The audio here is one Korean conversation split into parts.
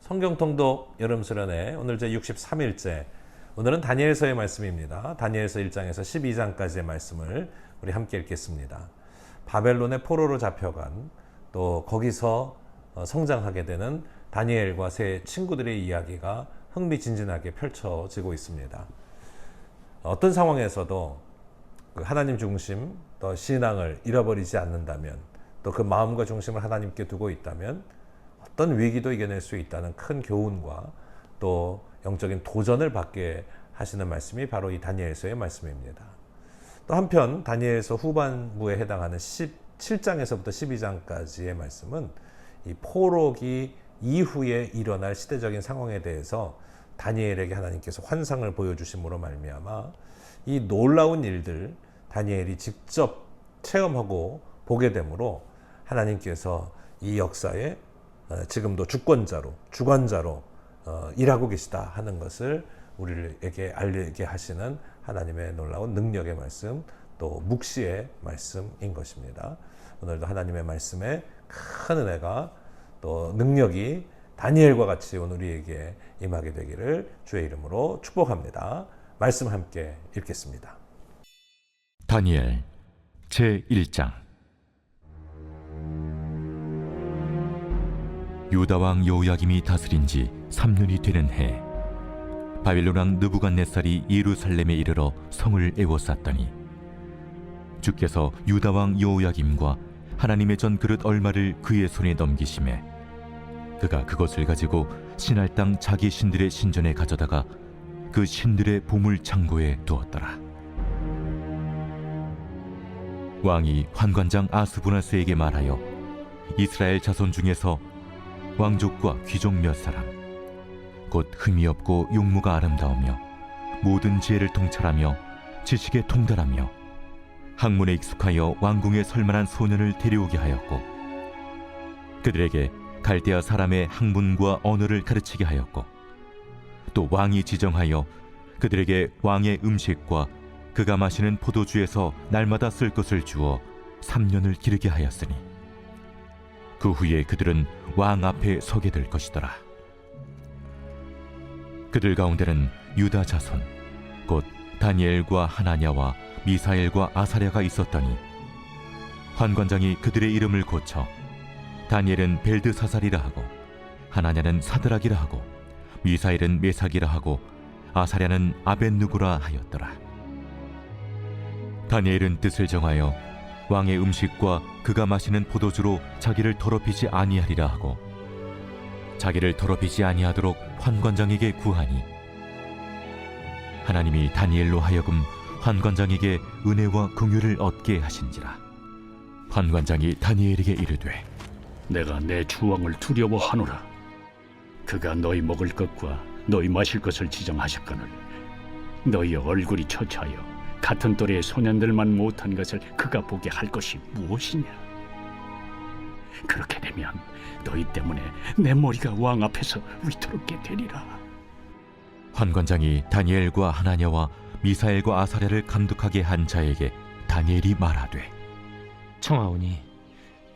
성경통독 여름수련회 오늘 제 63일째. 오늘은 다니엘서의 말씀입니다. 다니엘서 1장에서 12장까지의 말씀을 우리 함께 읽겠습니다. 바벨론의 포로로 잡혀간 또 거기서 성장하게 되는 다니엘과 세 친구들의 이야기가 흥미진진하게 펼쳐지고 있습니다. 어떤 상황에서도 그 하나님 중심 또 신앙을 잃어버리지 않는다면, 또 그 마음과 중심을 하나님께 두고 있다면 어떤 위기도 이겨낼 수 있다는 큰 교훈과 또 영적인 도전을 받게 하시는 말씀이 바로 이 다니엘서의 말씀입니다. 또 한편 다니엘서 후반부에 해당하는 17장에서부터 12장까지의 말씀은 이 포로기 이후에 일어날 시대적인 상황에 대해서 다니엘에게 하나님께서 환상을 보여주심으로 말미암아 이 놀라운 일들 다니엘이 직접 체험하고 보게 되므로 하나님께서 이 역사에 지금도 주관자로 일하고 계시다 하는 것을 우리에게 알게 하시는 하나님의 놀라운 능력의 말씀, 또 묵시의 말씀인 것입니다. 오늘도 하나님의 말씀에 큰 은혜가 또 능력이 다니엘과 같이 오늘 우리에게 임하게 되기를 주의 이름으로 축복합니다. 말씀 함께 읽겠습니다. 다니엘 제1장. 유다 왕 여호야김이 다스린 지 3년이 되는 해, 바빌론 왕 느부갓네살이 예루살렘에 이르러 성을 에워쌌더니 주께서 유다 왕 여호야김과 하나님의 전 그릇 얼마를 그의 손에 넘기심에 그가 그것을 가지고 신할 땅 자기 신들의 신전에 가져다가 그 신들의 보물 창고에 두었더라. 왕이 환관장 아스부나스에게 말하여 이스라엘 자손 중에서 왕족과 귀족 몇 사람, 곧 흠이 없고 용모가 아름다우며 모든 지혜를 통찰하며 지식에 통달하며 학문에 익숙하여 왕궁에 설만한 소년을 데려오게 하였고, 그들에게 갈대아 사람의 학문과 언어를 가르치게 하였고, 또 왕이 지정하여 그들에게 왕의 음식과 그가 마시는 포도주에서 날마다 쓸 것을 주어 3년을 기르게 하였으니 그 후에 그들은 왕 앞에 서게 될 것이더라. 그들 가운데는 유다 자손 곧 다니엘과 하나냐와 미사엘과 아사랴가 있었더니 환관장이 그들의 이름을 고쳐 다니엘은 벨드사살이라 하고 하나냐는 사드락이라 하고 미사엘은 메삭이라 하고 아사랴는 아벳누고라 하였더라. 다니엘은 뜻을 정하여 왕의 음식과 그가 마시는 포도주로 자기를 더럽히지 아니하리라 하고 자기를 더럽히지 아니하도록 환관장에게 구하니 하나님이 다니엘로 하여금 환관장에게 은혜와 긍휼을 얻게 하신지라. 환관장이 다니엘에게 이르되 내가 내 주왕을 두려워하노라. 그가 너희 먹을 것과 너희 마실 것을 지정하셨거늘 너희 얼굴이 처차하여 같은 또래의 소년들만 못한 것을 그가 보게 할 것이 무엇이냐? 그렇게 되면 너희 때문에 내 머리가 왕 앞에서 위태롭게 되리라. 환관장이 다니엘과 하나냐와 미사엘과 아사랴를 감독하게 한 자에게 다니엘이 말하되 청하오니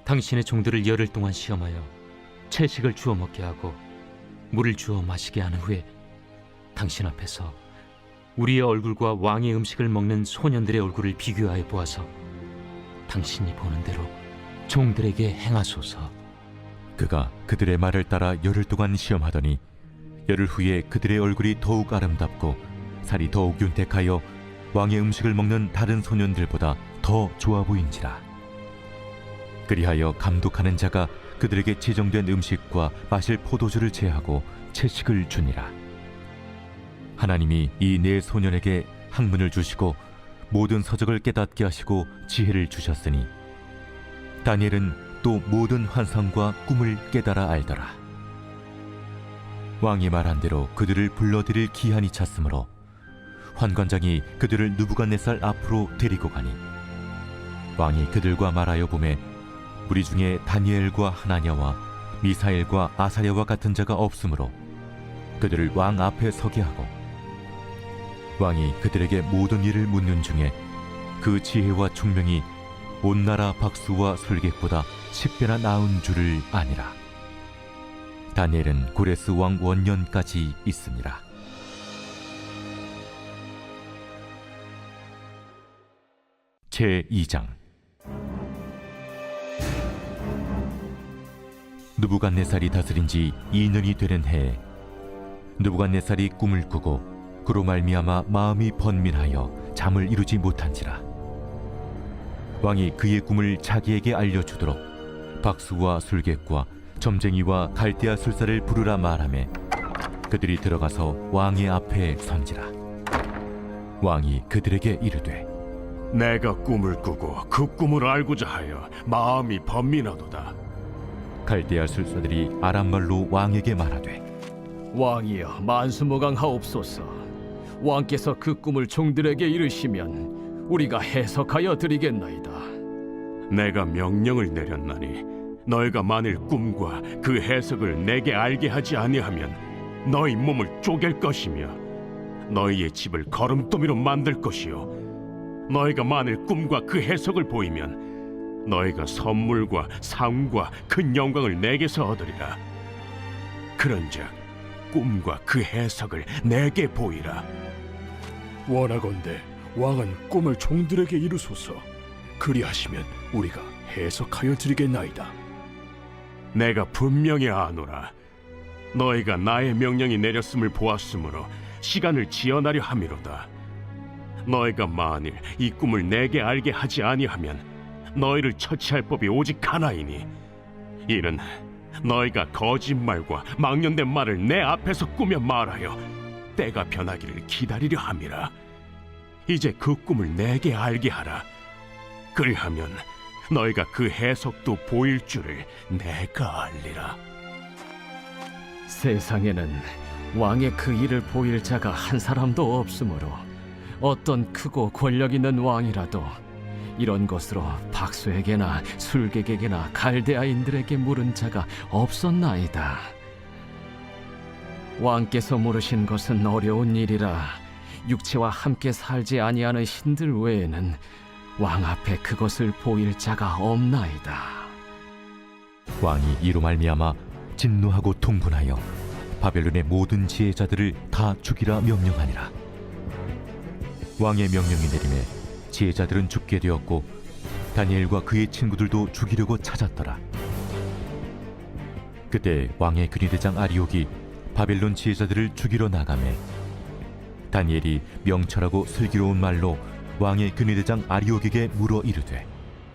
당신의 종들을 열흘 동안 시험하여 채식을 주어 먹게 하고 물을 주어 마시게 한 후에 당신 앞에서 우리의 얼굴과 왕의 음식을 먹는 소년들의 얼굴을 비교하여 보아서 당신이 보는 대로 종들에게 행하소서. 그가 그들의 말을 따라 열흘 동안 시험하더니 열흘 후에 그들의 얼굴이 더욱 아름답고 살이 더욱 윤택하여 왕의 음식을 먹는 다른 소년들보다 더 좋아 보인지라. 그리하여 감독하는 자가 그들에게 지정된 음식과 마실 포도주를 제하고 채식을 주니라. 하나님이 이 네 소년에게 학문을 주시고 모든 서적을 깨닫게 하시고 지혜를 주셨으니 다니엘은 또 모든 환상과 꿈을 깨달아 알더라. 왕이 말한 대로 그들을 불러들일 기한이 찼으므로 환관장이 그들을 느부갓네살 앞으로 데리고 가니 왕이 그들과 말하여 보매 우리 중에 다니엘과 하나냐와 미사엘과 아사랴와 같은 자가 없으므로 그들을 왕 앞에 서게 하고, 왕이 그들에게 모든 일을 묻는 중에 그 지혜와 총명이 온 나라 박수와 솔객보다 10배나 나은 줄을 아니라. 다니엘은 고레스 왕 원년까지 있으니라. 제2장. 느부갓네살이 다스린 지 2년이 되는 해에 느부갓네살이 꿈을 꾸고 그로 말미암아 마음이 번민하여 잠을 이루지 못한지라. 왕이 그의 꿈을 자기에게 알려주도록 박수와 술객과 점쟁이와 갈대아 술사를 부르라 말하매 그들이 들어가서 왕의 앞에 선지라. 왕이 그들에게 이르되 내가 꿈을 꾸고 그 꿈을 알고자 하여 마음이 번민하도다. 갈대아 술사들이 아람말로 왕에게 말하되 왕이여 만수무강하옵소서. 왕께서 그 꿈을 종들에게 이르시면 우리가 해석하여 드리겠나이다. 내가 명령을 내렸나니 너희가 만일 꿈과 그 해석을 내게 알게 하지 아니하면 너희 몸을 쪼갤 것이며 너희의 집을 거름더미로 만들 것이요 너희가 만일 꿈과 그 해석을 보이면 너희가 선물과 상과 큰 영광을 내게서 얻으리라. 그런즉 꿈과 그 해석을 내게 보이라. 원하건대 왕은 꿈을 종들에게 이루소서. 그리하시면 우리가 해석하여 드리겠나이다. 내가 분명히 아노라. 너희가 나의 명령이 내렸음을 보았으므로 시간을 지연하려 함이로다. 너희가 만일 이 꿈을 내게 알게 하지 아니하면 너희를 처치할 법이 오직 하나이니 이는 너희가 거짓말과 망령된 말을 내 앞에서 꾸며 말하여 때가 변하기를 기다리려 함이라. 이제 그 꿈을 내게 알게 하라. 그리하면 너희가 그 해석도 보일 줄을 내가 알리라. 세상에는 왕의 그 일을 보일 자가 한 사람도 없으므로 어떤 크고 권력 있는 왕이라도 이런 것으로 박수에게나 술객에게나 갈대아인들에게 물은 자가 없었나이다. 왕께서 물으신 것은 어려운 일이라 육체와 함께 살지 아니하는 신들 외에는 왕 앞에 그것을 보일 자가 없나이다. 왕이 이로 말미암아 진노하고 통분하여 바벨론의 모든 지혜자들을 다 죽이라 명령하니라. 왕의 명령이 내림에 지혜자들은 죽게 되었고 다니엘과 그의 친구들도 죽이려고 찾았더라. 그때 왕의 근위대장 아리옥이 바벨론 지혜자들을 죽이러 나가매 다니엘이 명철하고 슬기로운 말로 왕의 근위대장 아리옥에게 물어 이르되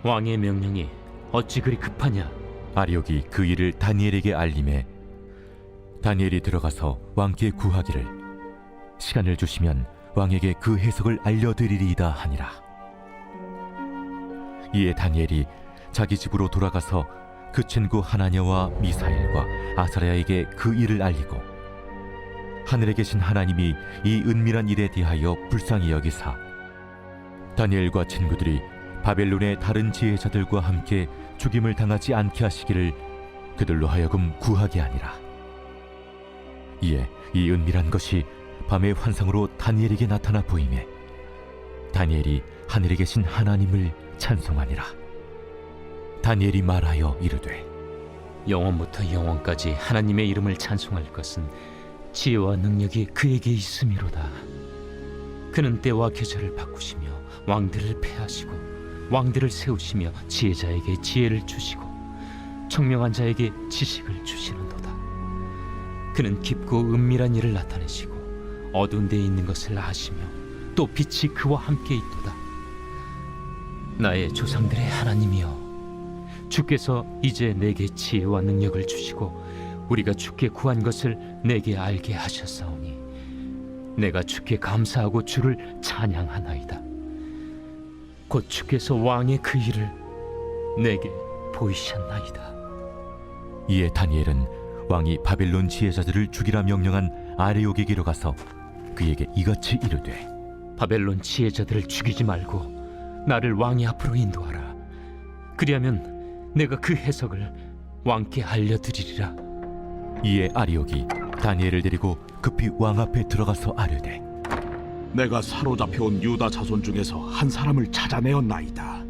왕의 명령이 어찌 그리 급하냐? 아리옥이 그 일을 다니엘에게 알림해 다니엘이 들어가서 왕께 구하기를 시간을 주시면 왕에게 그 해석을 알려드리리이다 하니라. 이에 다니엘이 자기 집으로 돌아가서 그 친구 하나냐와 미사엘과 아사랴에게 그 일을 알리고 하늘에 계신 하나님이 이 은밀한 일에 대하여 불쌍히 여기사 다니엘과 친구들이 바벨론의 다른 지혜자들과 함께 죽임을 당하지 않게 하시기를 그들로 하여금 구하게 하니라. 이에 이 은밀한 것이 밤의 환상으로 다니엘에게 나타나 보이매 다니엘이 하늘에 계신 하나님을 찬송하니라. 다니엘이 말하여 이르되 영원부터 영원까지 하나님의 이름을 찬송할 것은 지혜와 능력이 그에게 있음이로다. 그는 때와 계절을 바꾸시며 왕들을 패하시고 왕들을 세우시며 지혜자에게 지혜를 주시고 청명한 자에게 지식을 주시는도다. 그는 깊고 은밀한 일을 나타내시고 어두운 데에 있는 것을 아시며 또 빛이 그와 함께 있도다. 나의 조상들의 하나님이여, 주께서 이제 내게 지혜와 능력을 주시고 우리가 주께 구한 것을 내게 알게 하셨사오니 내가 주께 감사하고 주를 찬양하나이다. 곧 주께서 왕의 그 일을 내게 보이셨나이다. 이에 다니엘은 왕이 바벨론 지혜자들을 죽이라 명령한 아레옥에게로 가서 그에게 이같이 이르되 바벨론 지혜자들을 죽이지 말고 나를 왕의 앞으로 인도하라. 그리하면 내가 그 해석을 왕께 알려드리리라. 이에 아리옥이 다니엘을 데리고 급히 왕 앞에 들어가서 아뢰되 내가 사로잡혀온 유다 자손 중에서 한 사람을 찾아내었나이다.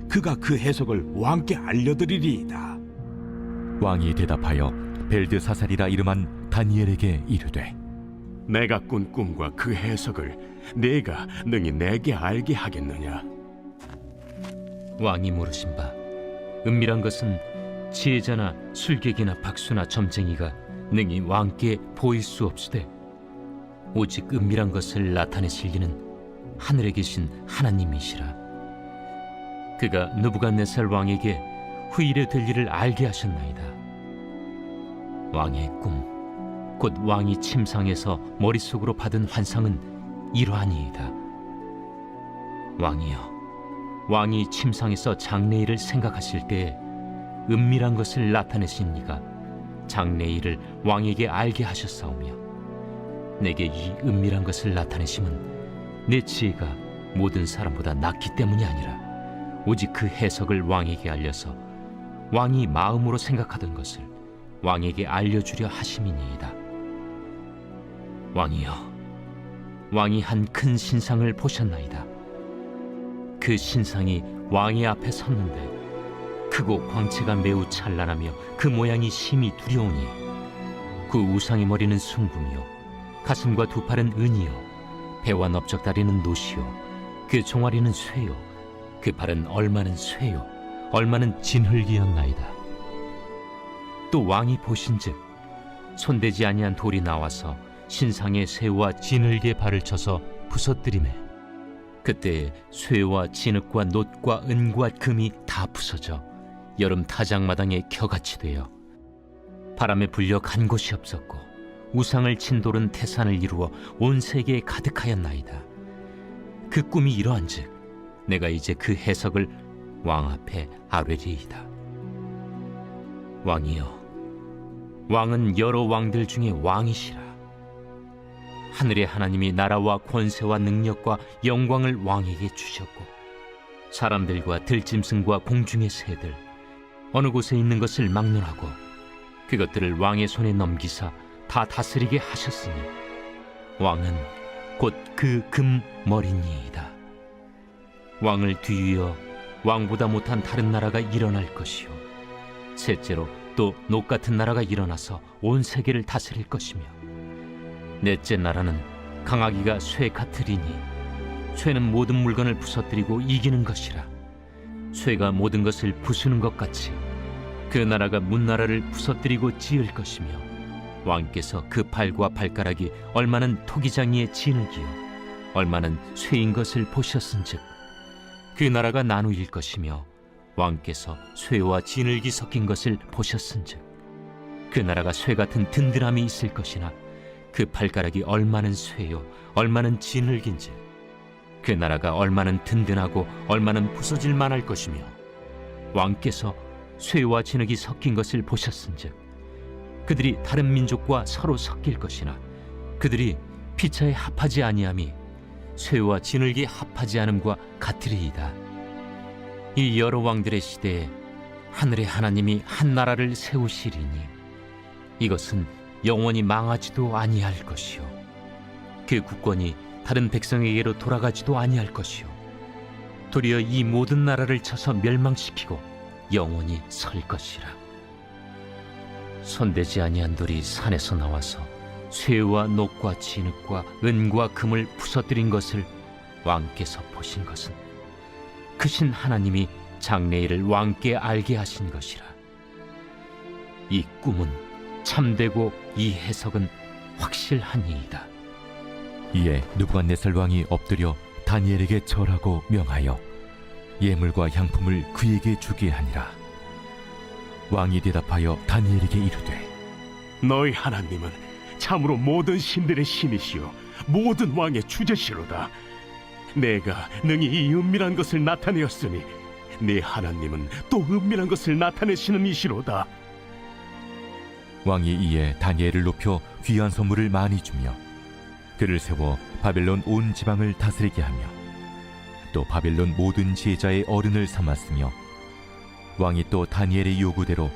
그가 그 해석을 왕께 알려드리리이다. 왕이 대답하여 벨드사살이라 이름한 다니엘에게 이르되 내가 꾼 꿈과 그 해석을 네가 능히 내게 알게 하겠느냐? 왕이 물으신 바 은밀한 것은 지혜자나 술객이나 박수나 점쟁이가 능히 왕께 보일 수 없으되 오직 은밀한 것을 나타내실 이는 하늘에 계신 하나님이시라. 그가 느부갓네살 왕에게 후일에 될 일을 알게 하셨나이다. 왕의 꿈, 곧 왕이 침상에서 머릿속으로 받은 환상은 이러하니이다. 왕이여, 왕이 침상에서 장래일을 생각하실 때에 은밀한 것을 나타내신 이가 장래일을 왕에게 알게 하셨사오며 내게 이 은밀한 것을 나타내심은 내 지혜가 모든 사람보다 낫기 때문이 아니라 오직 그 해석을 왕에게 알려서 왕이 마음으로 생각하던 것을 왕에게 알려주려 하심이니이다. 왕이여, 왕이 한 큰 신상을 보셨나이다. 그 신상이 왕의 앞에 섰는데 크고 광채가 매우 찬란하며 그 모양이 심히 두려우니 그 우상의 머리는 순금이요 가슴과 두 팔은 은이요 배와 넓적다리는 노시요 그 종아리는 쇠요 그 발은 얼마는 쇠요 얼마는 진흙이었나이다. 또 왕이 보신즉 손대지 아니한 돌이 나와서 신상의 쇠와 진흙의 발을 쳐서 부서뜨리매 그때 쇠와 진흙과 놋과 은과 금이 다 부서져 여름 타작마당에 겨같이 되어 바람에 불려 간 곳이 없었고 우상을 친 돌은 태산을 이루어 온 세계에 가득하였나이다. 그 꿈이 이러한즉 내가 이제 그 해석을 왕 앞에 아뢰리이다. 왕이여, 왕은 여러 왕들 중에 왕이시라. 하늘의 하나님이 나라와 권세와 능력과 영광을 왕에게 주셨고 사람들과 들짐승과 공중의 새들 어느 곳에 있는 것을 막론하고 그것들을 왕의 손에 넘기사 다 다스리게 하셨으니 왕은 곧 그 금머리니이다. 왕을 뒤이어 왕보다 못한 다른 나라가 일어날 것이요 셋째로 또 녹 같은 나라가 일어나서 온 세계를 다스릴 것이며 넷째 나라는 강하기가 쇠 같으리니 쇠는 모든 물건을 부서뜨리고 이기는 것이라. 쇠가 모든 것을 부수는 것 같이 그 나라가 문나라를 부서뜨리고 찌을 것이며 왕께서 그 팔과 발가락이 얼마는 토기장이의 진흙이요 얼마는 쇠인 것을 보셨은즉 그 나라가 나누일 것이며 왕께서 쇠와 진흙이 섞인 것을 보셨은즉 그 나라가 쇠 같은 든든함이 있을 것이나 그 발가락이 얼마는 쇠요 얼마는 진흙인즉 그 나라가 얼마는 든든하고 얼마는 부서질 만할 것이며 왕께서 쇠와 진흙이 섞인 것을 보셨은즉 그들이 다른 민족과 서로 섞일 것이나 그들이 피차에 합하지 아니함이 쇠와 진흙이 합하지 않음과 같으리이다. 이 여러 왕들의 시대에 하늘의 하나님이 한 나라를 세우시리니 이것은 영원히 망하지도 아니할 것이요 그 국권이 다른 백성에게로 돌아가지도 아니할 것이요 도리어 이 모든 나라를 쳐서 멸망시키고 영원히 설 것이라. 손대지 아니한 돌이 산에서 나와서 쇠와 녹과 진흙과 은과 금을 부서뜨린 것을 왕께서 보신 것은 크신 하나님이 장래일을 왕께 알게 하신 것이라. 이 꿈은 참되고 이 해석은 확실하니이다. 이에 느부갓네살 왕이 엎드려 다니엘에게 절하고 명하여 예물과 향품을 그에게 주게 하니라. 왕이 대답하여 다니엘에게 이르되 너희 하나님은 참으로 모든 신들의 신이시요 모든 왕의 주제시로다. 내가 능히 이 은밀한 것을 나타내었으니 네 하나님은 또 은밀한 것을 나타내시는 이시로다. 왕이 이에 다니엘을 높여 귀한 선물을 많이 주며 그를 세워 바벨론 온 지방을 다스리게 하며 또 바벨론 모든 지혜자의 어른을 삼았으며 왕이 또 다니엘의 요구대로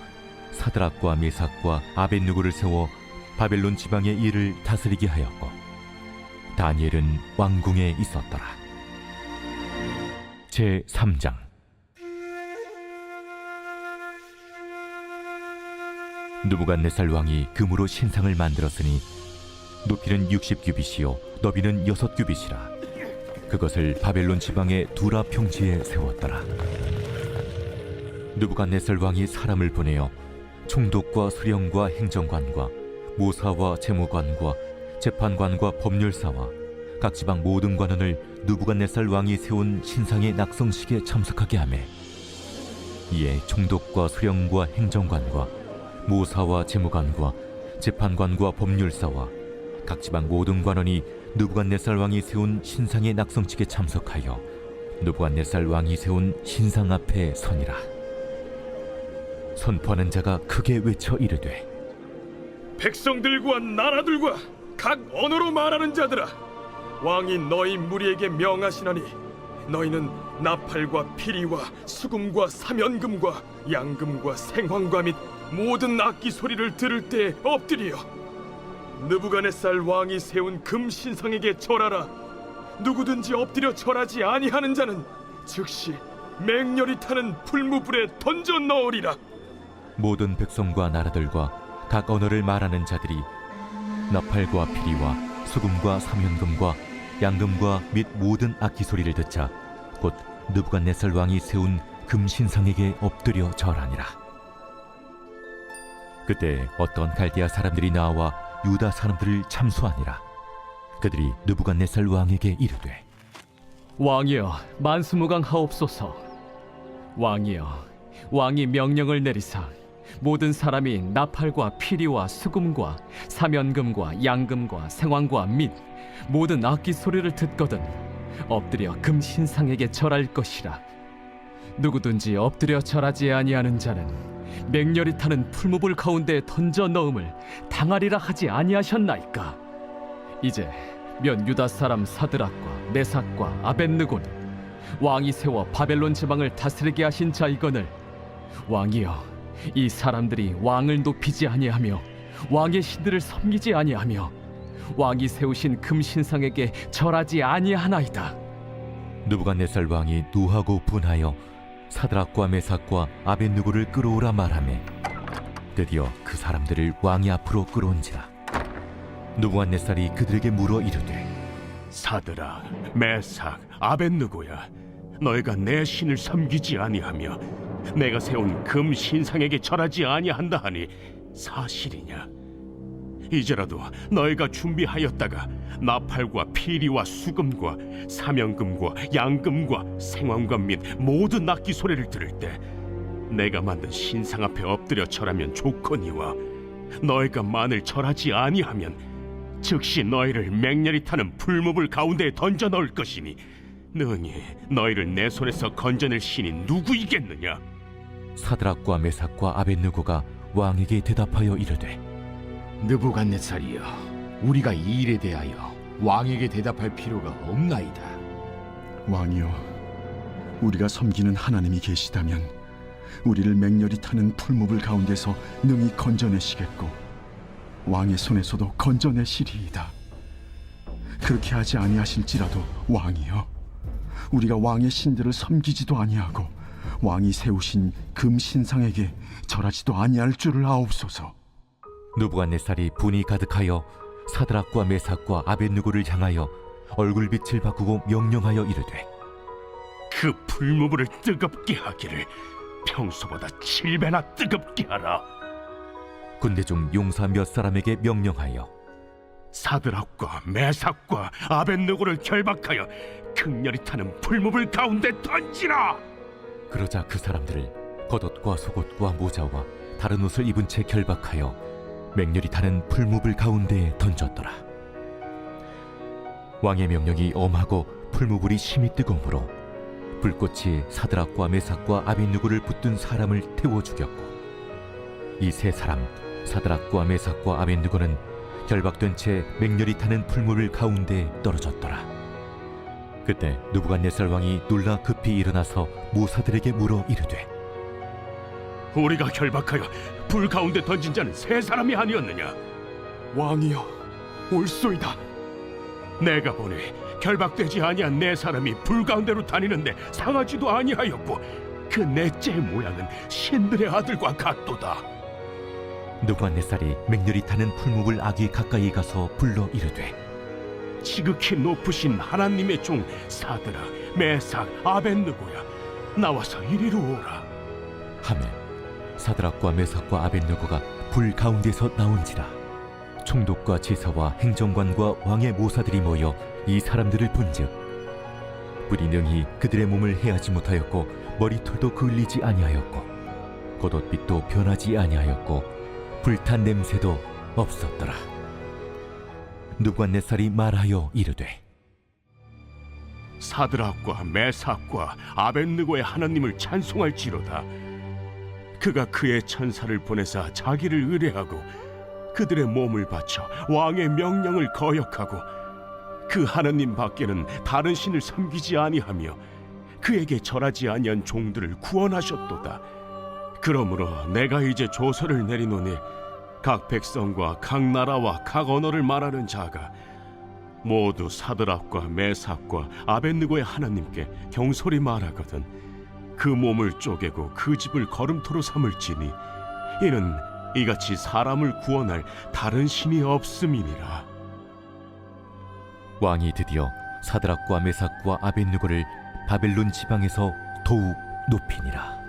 사드락과 메삭과 아벳느고를 세워 바벨론 지방의 일을 다스리게 하였고 다니엘은 왕궁에 있었더라. 제3장 느부갓네살 왕이 금으로 신상을 만들었으니 높이는 60규빗이요 너비는 6규빗이라. 그것을 바벨론 지방의 두라 평지에 세웠더라. 느부갓네살 왕이 사람을 보내어 총독과 수령과 행정관과 모사와 재무관과 재판관과 법률사와 각 지방 모든 관원을 느부갓네살 왕이 세운 신상의 낙성식에 참석하게 하매, 이에 총독과 수령과 행정관과 모사와 재무관과 재판관과 법률사와 각 지방 모든 관원이 느부갓네살 왕이 세운 신상의 낙성식에 참석하여 느부갓네살 왕이 세운 신상 앞에 서니라. 선포하는 자가 크게 외쳐 이르되, 백성들과 나라들과 각 언어로 말하는 자들아, 왕이 너희 무리에게 명하시나니 너희는 나팔과 피리와 수금과 사면금과 양금과 생황과 및 모든 악기 소리를 들을 때 엎드리어 느부갓네살 왕이 세운 금 신상에게 절하라. 누구든지 엎드려 절하지 아니하는 자는 즉시 맹렬히 타는 풀무불에 던져 넣으리라. 모든 백성과 나라들과 각 언어를 말하는 자들이 나팔과 피리와 수금과 사면금과 양금과 및 모든 악기 소리를 듣자 곧 느부갓네살 왕이 세운 금 신상에게 엎드려 절하니라. 그때 어떤 갈대아 사람들이 나와 유다 사람들을 참수하니라. 그들이 느부갓네살 왕에게 이르되, 왕이여 만수무강하옵소서. 왕이여 왕이 명령을 내리사 모든 사람이 나팔과 피리와 수금과 사면금과 양금과 생황과 및 모든 악기 소리를 듣거든 엎드려 금 신상에게 절할 것이라. 누구든지 엎드려 절하지 아니하는 자는 맹렬히 타는 풀무불 가운데 던져 넣음을 당하리라 하지 아니하셨나이까. 이제 면 유다 사람 사드락과 메삭과 아벳느고는 왕이 세워 바벨론 지방을 다스리게 하신 자이거늘, 왕이여 이 사람들이 왕을 높이지 아니하며 왕의 신들을 섬기지 아니하며 왕이 세우신 금 신상에게 절하지 아니하나이다. 느부갓네살 왕이 노하고 분하여 사드락과 메삭과 아벳느고를 끌어오라 말하매, 드디어 그 사람들을 왕이 앞으로 끌어온지라. 느부갓네살이 그들에게 물어 이르되, 사드락, 메삭, 아벳느고야, 너희가 내 신을 섬기지 아니하며 내가 세운 금 신상에게 절하지 아니한다 하니 사실이냐? 이제라도 너희가 준비하였다가 나팔과 피리와 수금과 사면금과 양금과 생황금 및 모든 악기 소리를 들을 때 내가 만든 신상 앞에 엎드려 절하면 좋거니와, 너희가 만일 절하지 아니하면 즉시 너희를 맹렬히 타는 풀무불 가운데에 던져 넣을 것이니 능히 너희를 내 손에서 건져낼 신이 누구이겠느냐? 사드락과 메삭과 아벳느고가 왕에게 대답하여 이르되, 느부갓네살이여, 우리가 이 일에 대하여 왕에게 대답할 필요가 없나이다. 왕이여, 우리가 섬기는 하나님이 계시다면 우리를 맹렬히 타는 풀무불 가운데서 능히 건져내시겠고 왕의 손에서도 건져내시리이다. 그렇게 하지 아니하실지라도 왕이여, 우리가 왕의 신들을 섬기지도 아니하고 왕이 세우신 금 신상에게 절하지도 아니할 줄을 아옵소서. 느부갓네살이 분이 가득하여 사드락과 메삭과 아벳느고를 향하여 얼굴빛을 바꾸고 명령하여 이르되, 그 풀무불을 뜨겁게 하기를 평소보다 7배나 뜨겁게 하라. 군대 중 용사 몇 사람에게 명령하여 사드락과 메삭과 아벳느고를 결박하여 극렬히 타는 풀무불 가운데 던지라. 그러자 그 사람들을 겉옷과 속옷과 모자와 다른 옷을 입은 채 결박하여 맹렬히 타는 풀무불 가운데에 던졌더라. 왕의 명령이 엄하고 풀무불이 심히 뜨거우므로 불꽃이 사드락과 메삭과 아벳느고를 붙든 사람을 태워 죽였고, 이 세 사람 사드락과 메삭과 아벳느고는 결박된 채 맹렬히 타는 풀무불 가운데에 떨어졌더라. 그때 느부갓네살 왕이 놀라 급히 일어나서 모사들에게 물어 이르되, 우리가 결박하여 불 가운데 던진 자는 세 사람이 아니었느냐? 왕이여, 옳소이다. 내가 보니 결박되지 아니한 네 사람이 불 가운데로 다니는데 상하지도 아니하였고 그 넷째의 모양은 신들의 아들과 같도다. 느부갓네살이 맹렬히 타는 풀무불 아기 가까이 가서 불러 이르되 지극히 높으신 하나님의 종 사드라, 메삭, 아벤느고야, 나와서 이리로 오라. 하매 사드락과 메삭과 아벤느고가 불 가운데서 나온지라. 총독과 제사와 행정관과 왕의 모사들이 모여 이 사람들을 본즉 불이 능히 그들의 몸을 해하지 못하였고 머리털도 그을리지 아니하였고 겉옷빛도 변하지 아니하였고 불탄 냄새도 없었더라. 느부갓네살이 말하여 이르되 사드락과 메삭과 아벤느고의 하나님을 찬송할지로다. 그가 그의 천사를 보내사 자기를 의뢰하고 그들의 몸을 바쳐 왕의 명령을 거역하고 그 하나님 밖에는 다른 신을 섬기지 아니하며 그에게 절하지 아니한 종들을 구원하셨도다. 그러므로 내가 이제 조서를 내리노니 각 백성과 각 나라와 각 언어를 말하는 자가 모두 사드락과 메삭과 아벤느고의 하나님께 경솔히 말하거든 그 몸을 쪼개고 그 집을 거름토로 삼을지니 이는 이같이 사람을 구원할 다른 신이 없음이니라. 왕이 드디어 사드락과 메삭과 아벤느고를 바벨론 지방에서 더욱 높이니라.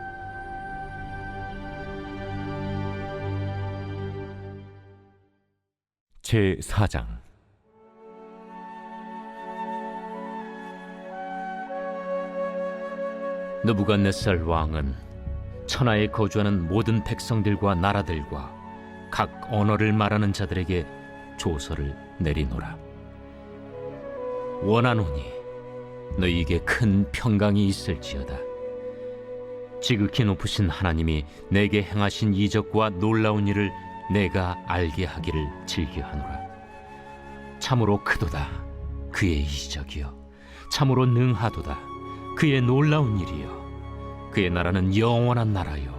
제4장. 느부갓네살 왕은 천하에 거주하는 모든 백성들과 나라들과 각 언어를 말하는 자들에게 조서를 내리노라. 원하노니 너희에게 큰 평강이 있을지어다. 지극히 높으신 하나님이 내게 행하신 이적과 놀라운 일을 내가 알게 하기를 즐겨하노라. 참으로 크도다 그의 이적이요 참으로 능하도다 그의 놀라운 일이요 그의 나라는 영원한 나라요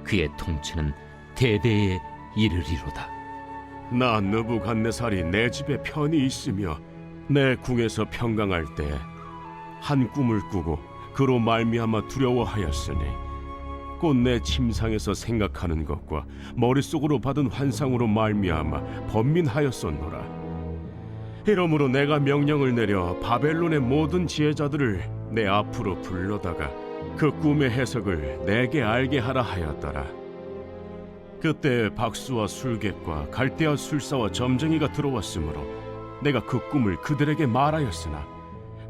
그의 통치는 대대에 이르리로다. 나 느부갓네살이 내 집에 편히 있으며 내 궁에서 평강할 때 한 꿈을 꾸고 그로 말미암아 두려워하였으니 곧 내 침상에서 생각하는 것과 머릿속으로 받은 환상으로 말미암아 번민하였었노라. 이러므로 내가 명령을 내려 바벨론의 모든 지혜자들을 내 앞으로 불러다가 그 꿈의 해석을 내게 알게 하라 하였더라. 그때 박수와 술객과 갈대아 술사와 점쟁이가 들어왔으므로 내가 그 꿈을 그들에게 말하였으나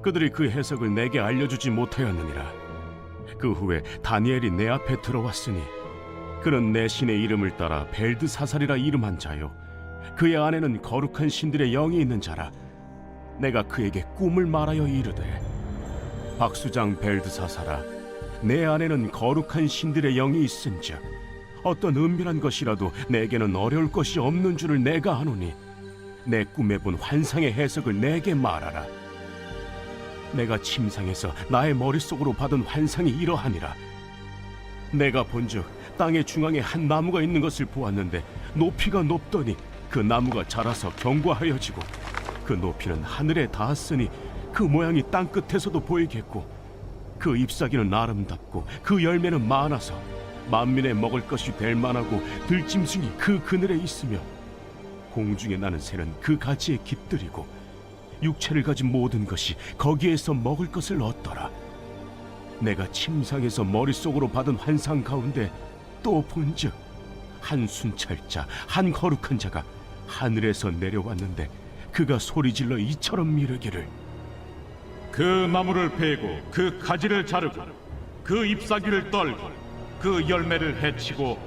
그들이 그 해석을 내게 알려주지 못하였느니라. 그 후에 다니엘이 내 앞에 들어왔으니 그는 내 신의 이름을 따라 벨드사살이라 이름한 자요 그의 안에는 거룩한 신들의 영이 있는 자라. 내가 그에게 꿈을 말하여 이르되 박수장 벨드사살아, 내 안에는 거룩한 신들의 영이 있은즉 어떤 은밀한 것이라도 내게는 어려울 것이 없는 줄을 내가 아노니 내 꿈에 본 환상의 해석을 내게 말하라. 내가 침상에서 나의 머릿속으로 받은 환상이 이러하니라. 내가 본즉 땅의 중앙에 한 나무가 있는 것을 보았는데 높이가 높더니 그 나무가 자라서 견고하여지고 그 높이는 하늘에 닿았으니 그 모양이 땅 끝에서도 보이겠고 그 잎사귀는 아름답고 그 열매는 많아서 만민의 먹을 것이 될 만하고 들짐승이 그 그늘에 있으며 공중에 나는 새는 그 가지에 깃들이고 육체를 가진 모든 것이 거기에서 먹을 것을 얻더라. 내가 침상에서 머릿속으로 받은 환상 가운데 또 본즉 한 순찰자, 한 거룩한 자가 하늘에서 내려왔는데 그가 소리질러 이처럼 이르기를 그 나무를 베고 그 가지를 자르고 그 잎사귀를 떨고 그 열매를 해치고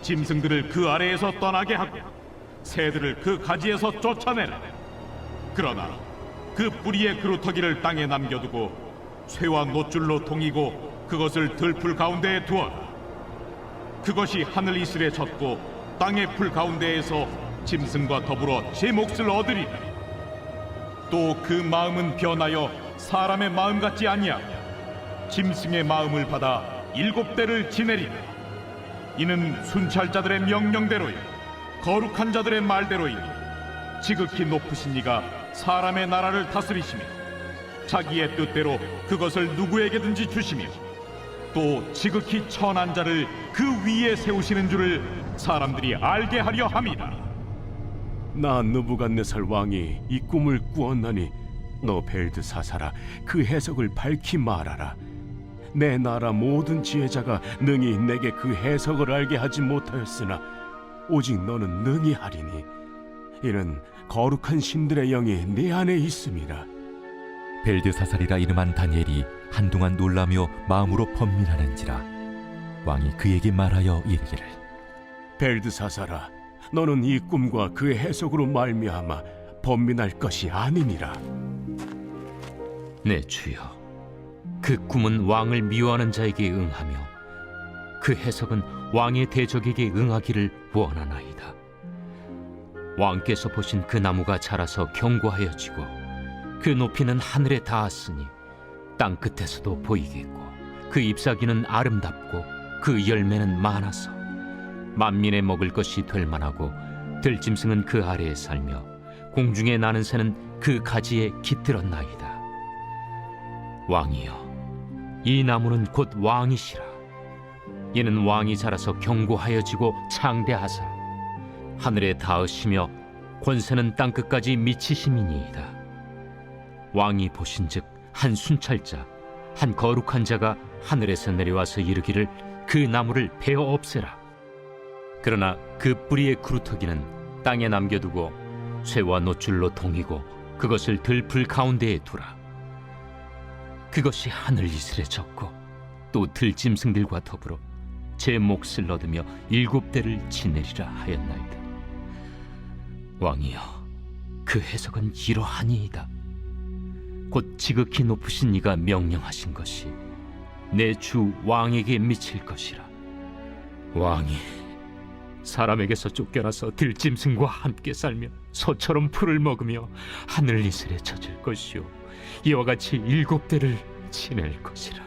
짐승들을 그 아래에서 떠나게 하고 새들을 그 가지에서 쫓아내라. 그러나 그 뿌리의 그루터기를 땅에 남겨두고 쇠와 노줄로 동이고 그것을 들풀 가운데에 두어라. 그것이 하늘 이슬에 젖고 땅의 풀 가운데에서 짐승과 더불어 제 몫을 얻으리라. 또 그 마음은 변하여 사람의 마음 같지 아니하고 짐승의 마음을 받아 7대를 지내리라. 이는 순찰자들의 명령대로요 거룩한 자들의 말대로이니 지극히 높으신 이가 사람의 나라를 다스리시며 자기의 뜻대로 그것을 누구에게든지 주시며 또 지극히 천한 자를 그 위에 세우시는 줄을 사람들이 알게 하려 함이라. 나 느부갓네살 왕이 이 꿈을 꾸었나니 너 벨드사사라 그 해석을 밝히 말하라. 내 나라 모든 지혜자가 능히 내게 그 해석을 알게 하지 못하였으나 오직 너는 능히 하리니 이는 거룩한 신들의 영이 네 안에 있음이라. 벨드사살이라 이름한 다니엘이 한동안 놀라며 마음으로 번민하는지라 왕이 그에게 말하여 이르기를 벨드사사라 너는 이 꿈과 그 해석으로 말미암아 번민할 것이 아니니라. 내 주여, 그 꿈은 왕을 미워하는 자에게 응하며 그 해석은 왕의 대적에게 응하기를 원하나이다. 왕께서 보신 그 나무가 자라서 견고하여지고 그 높이는 하늘에 닿았으니 땅 끝에서도 보이겠고 그 잎사귀는 아름답고 그 열매는 많아서 만민의 먹을 것이 될 만하고 들짐승은 그 아래에 살며 공중에 나는 새는 그 가지에 깃들었나이다. 왕이여, 이 나무는 곧 왕이시라. 이는 왕이 자라서 견고하여지고 창대하사 하늘에 닿으시며 권세는 땅 끝까지 미치심이니이다. 왕이 보신즉 한 순찰자, 한 거룩한 자가 하늘에서 내려와서 이르기를 그 나무를 베어 없애라. 그러나 그 뿌리의 그루터기는 땅에 남겨두고 쇠와 노줄로 동이고 그것을 들풀 가운데에 두라. 그것이 하늘 이슬에 젖고 또 들짐승들과 더불어 제 몫을 얻으며 7대를 지내리라 하였나이다. 왕이여, 그 해석은 이러하니이다. 곧 지극히 높으신 이가 명령하신 것이 내 주 왕에게 미칠 것이라. 왕이 사람에게서 쫓겨나서 들짐승과 함께 살며 소처럼 풀을 먹으며 하늘 이슬에 젖을 것이요 이와 같이 7대를 지낼 것이라.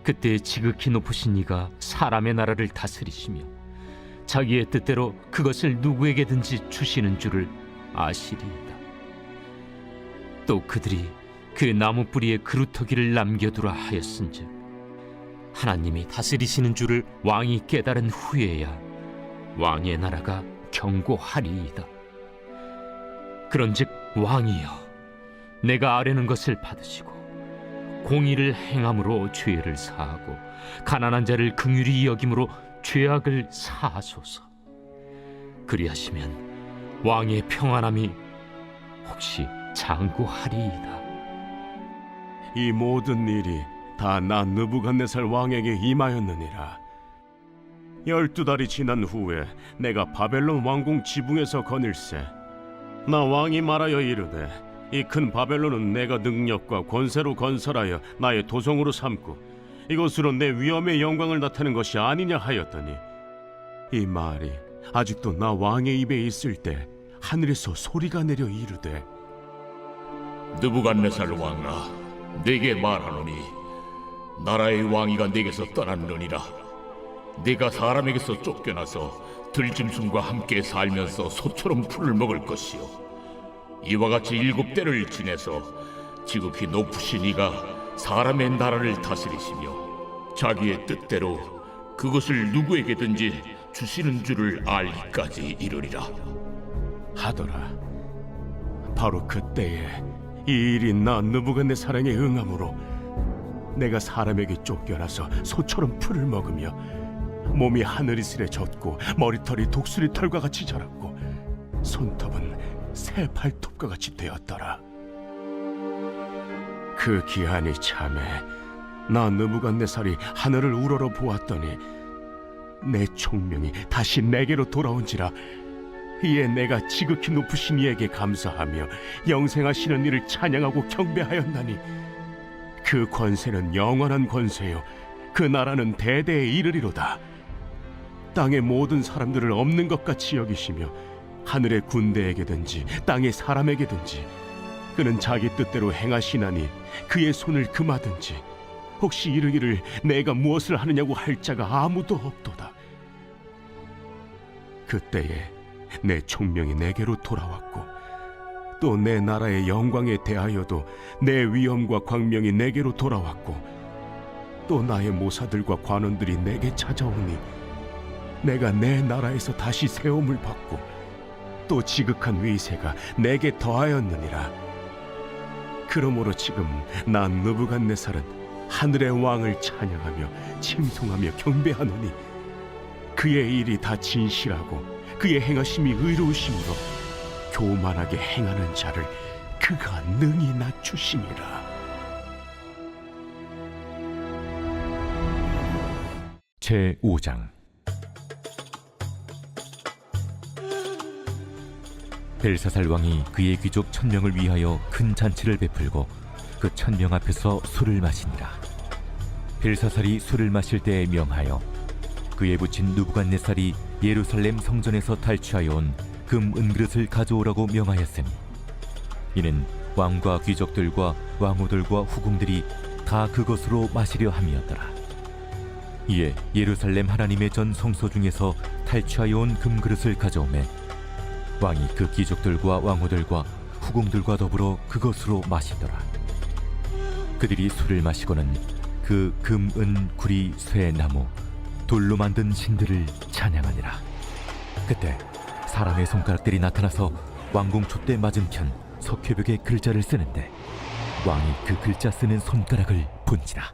그때 지극히 높으신 이가 사람의 나라를 다스리시며 자기의 뜻대로 그것을 누구에게든지 주시는 줄을 아시리이다. 또 그들이 그 나무 뿌리에 그루터기를 남겨두라 하였은즉 하나님이 다스리시는 줄을 왕이 깨달은 후에야 왕의 나라가 견고하리이다. 그런즉 왕이여, 내가 아뢰는 것을 받으시고 공의를 행함으로 죄를 사하고 가난한 자를 긍휼히 여김으로 죄악을 사하소서. 그리하시면 왕의 평안함이 혹시 장구하리이다. 이 모든 일이 다 나 느부갓네살 왕에게 임하였느니라. 12달이 지난 후에 내가 바벨론 왕궁 지붕에서 거닐세 나 왕이 말하여 이르되 이 큰 바벨론은 내가 능력과 권세로 건설하여 나의 도성으로 삼고 이것으로 내 위엄의 영광을 나타낸 것이 아니냐 하였더니 이 말이 아직도 나 왕의 입에 있을 때 하늘에서 소리가 내려 이르되 느부갓네살 왕아, 네게 말하노니 나라의 왕위가 네게서 떠났느니라. 네가 사람에게서 쫓겨나서 들짐승과 함께 살면서 소처럼 풀을 먹을 것이요 이와 같이 7대를 지내서 지극히 높으신 이가 사람의 나라를 다스리시며 자기의 뜻대로 그것을 누구에게든지 주시는 줄을 알기까지 이르리라 하더라. 바로 그때에 이 일이 나 느부갓네살에게 응함으로 내가 사람에게 쫓겨나서 소처럼 풀을 먹으며 몸이 하늘이슬에 젖고 머리털이 독수리 털과 같이 자랐고 손톱은 새 발톱과 같이 되었더라. 그 기한이 참에 나 느부갓네살이 하늘을 우러러 보았더니 내 총명이 다시 내게로 돌아온지라. 이에 내가 지극히 높으신 이에게 감사하며 영생하시는 이를 찬양하고 경배하였나니 그 권세는 영원한 권세요 그 나라는 대대에 이르리로다. 땅의 모든 사람들을 없는 것 같이 여기시며 하늘의 군대에게든지 땅의 사람에게든지 그는 자기 뜻대로 행하시나니 그의 손을 금하든지 혹시 이르기를 내가 무엇을 하느냐고 할 자가 아무도 없도다. 그때에 내 총명이 내게로 돌아왔고 또 내 나라의 영광에 대하여도 내 위엄과 광명이 내게로 돌아왔고 또 나의 모사들과 관원들이 내게 찾아오니 내가 내 나라에서 다시 세움을 받고 또 지극한 위세가 내게 더하였느니라. 그러므로 지금 난 느부갓네살은 하늘의 왕을 찬양하며 칭송하며 경배하노니 그의 일이 다 진실하고 그의 행하심이 의로우심으로 교만하게 행하는 자를 그가 능히 낮추심이라. 제5장 벨사살 왕이 그의 귀족 1000명을 위하여 큰 잔치를 베풀고 그 1000명 앞에서 술을 마시니라. 벨사살이 술을 마실 때에 명하여 그의 부친 느부갓네살이 예루살렘 성전에서 탈취하여 온 금 은그릇을 가져오라고 명하였으니 이는 왕과 귀족들과 왕후들과 후궁들이 다 그것으로 마시려 함이었더라. 이에 예루살렘 하나님의 전 성소 중에서 탈취하여 온 금그릇을 가져오매 왕이 그 귀족들과 왕후들과 후궁들과 더불어 그것으로 마시더라. 그들이 술을 마시고는 그 금, 은, 구리, 쇠, 나무, 돌로 만든 신들을 찬양하니라. 그때 사람의 손가락들이 나타나서 왕궁 촛대 맞은편 석회벽에 글자를 쓰는데 왕이 그 글자 쓰는 손가락을 본지라.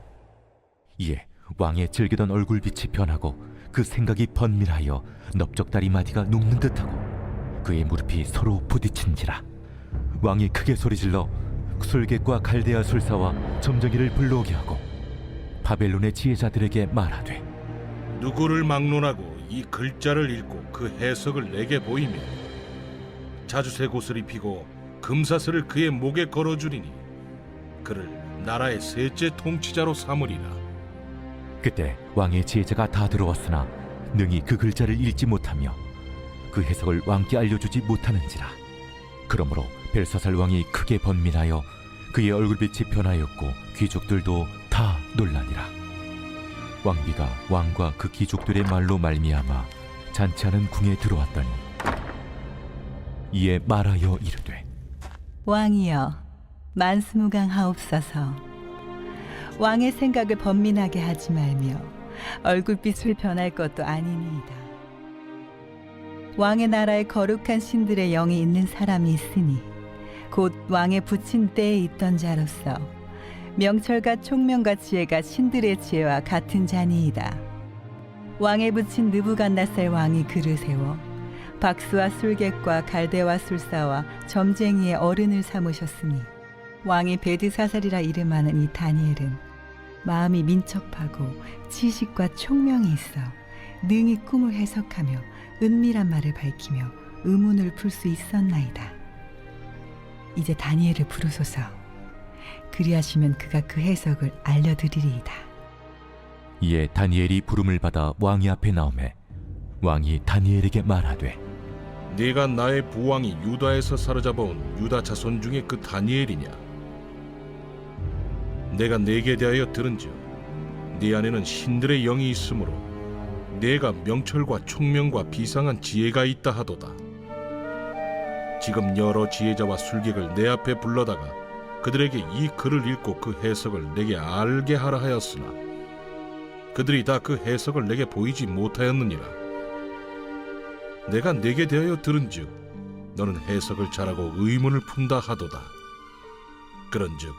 이에 왕의 즐기던 얼굴빛이 변하고 그 생각이 번밀하여 넓적다리 마디가 녹는 듯하고 그의 무릎이 서로 부딪힌지라. 왕이 크게 소리질러 술객과 갈대아 술사와 점쟁이를 불러오게 하고 바벨론의 지혜자들에게 말하되 누구를 막론하고 이 글자를 읽고 그 해석을 내게 보이며 자주색 옷을 입히고 금사슬을 그의 목에 걸어주리니 그를 나라의 셋째 통치자로 삼으리라. 그때 왕의 지혜자가 다 들어왔으나 능히 그 글자를 읽지 못하며 그 해석을 왕께 알려주지 못하는지라. 그러므로 벨사살 왕이 크게 번민하여 그의 얼굴빛이 변하였고 귀족들도 다 놀라니라. 왕비가 왕과 그 귀족들의 말로 말미암아 잔치하는 궁에 들어왔더니 이에 말하여 이르되 왕이여 만수무강하옵소서. 왕의 생각을 번민하게 하지 말며 얼굴빛을 변할 것도 아니니이다. 왕의 나라에 거룩한 신들의 영이 있는 사람이 있으니 곧 왕의 부친 때에 있던 자로서 명철과 총명과 지혜가 신들의 지혜와 같은 자니이다. 왕의 부친 느부갓네살 왕이 그를 세워 박수와 술객과 갈대와 술사와 점쟁이의 어른을 삼으셨으니 왕이 베드사살이라 이름하는 이 다니엘은 마음이 민첩하고 지식과 총명이 있어 능히 꿈을 해석하며 은밀한 말을 밝히며 의문을 풀 수 있었나이다. 이제 다니엘을 부르소서. 그리하시면 그가 그 해석을 알려드리리이다. 이에 다니엘이 부름을 받아 왕이 앞에 나오매 왕이 다니엘에게 말하되 네가 나의 부왕이 유다에서 사로잡아온 유다 자손 중에 그 다니엘이냐? 내가 네게 대하여 들은즉 네 안에는 신들의 영이 있으므로 네가 명철과 총명과 비상한 지혜가 있다 하도다. 지금 여러 지혜자와 술객을 내 앞에 불러다가 그들에게 이 글을 읽고 그 해석을 내게 알게 하라 하였으나 그들이 다 그 해석을 내게 보이지 못하였느니라. 내가 네게 대하여 들은즉 너는 해석을 잘하고 의문을 푼다 하도다. 그런즉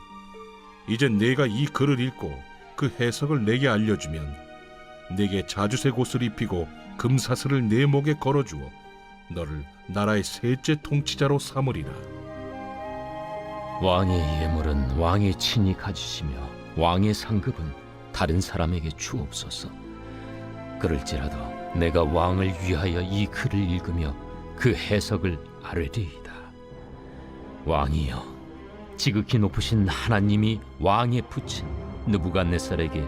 이제 네가 이 글을 읽고 그 해석을 내게 알려주면 네게 자주색 옷을 입히고 금사슬을 내 목에 걸어주어 너를 나라의 셋째 통치자로 삼으리라. 왕의 예물은 왕이 친히 가지시며 왕의 상급은 다른 사람에게 주옵소서. 그럴지라도 내가 왕을 위하여 이 글을 읽으며 그 해석을 아뢰리이다. 왕이여, 지극히 높으신 하나님이 왕의 부친 느부갓네살에게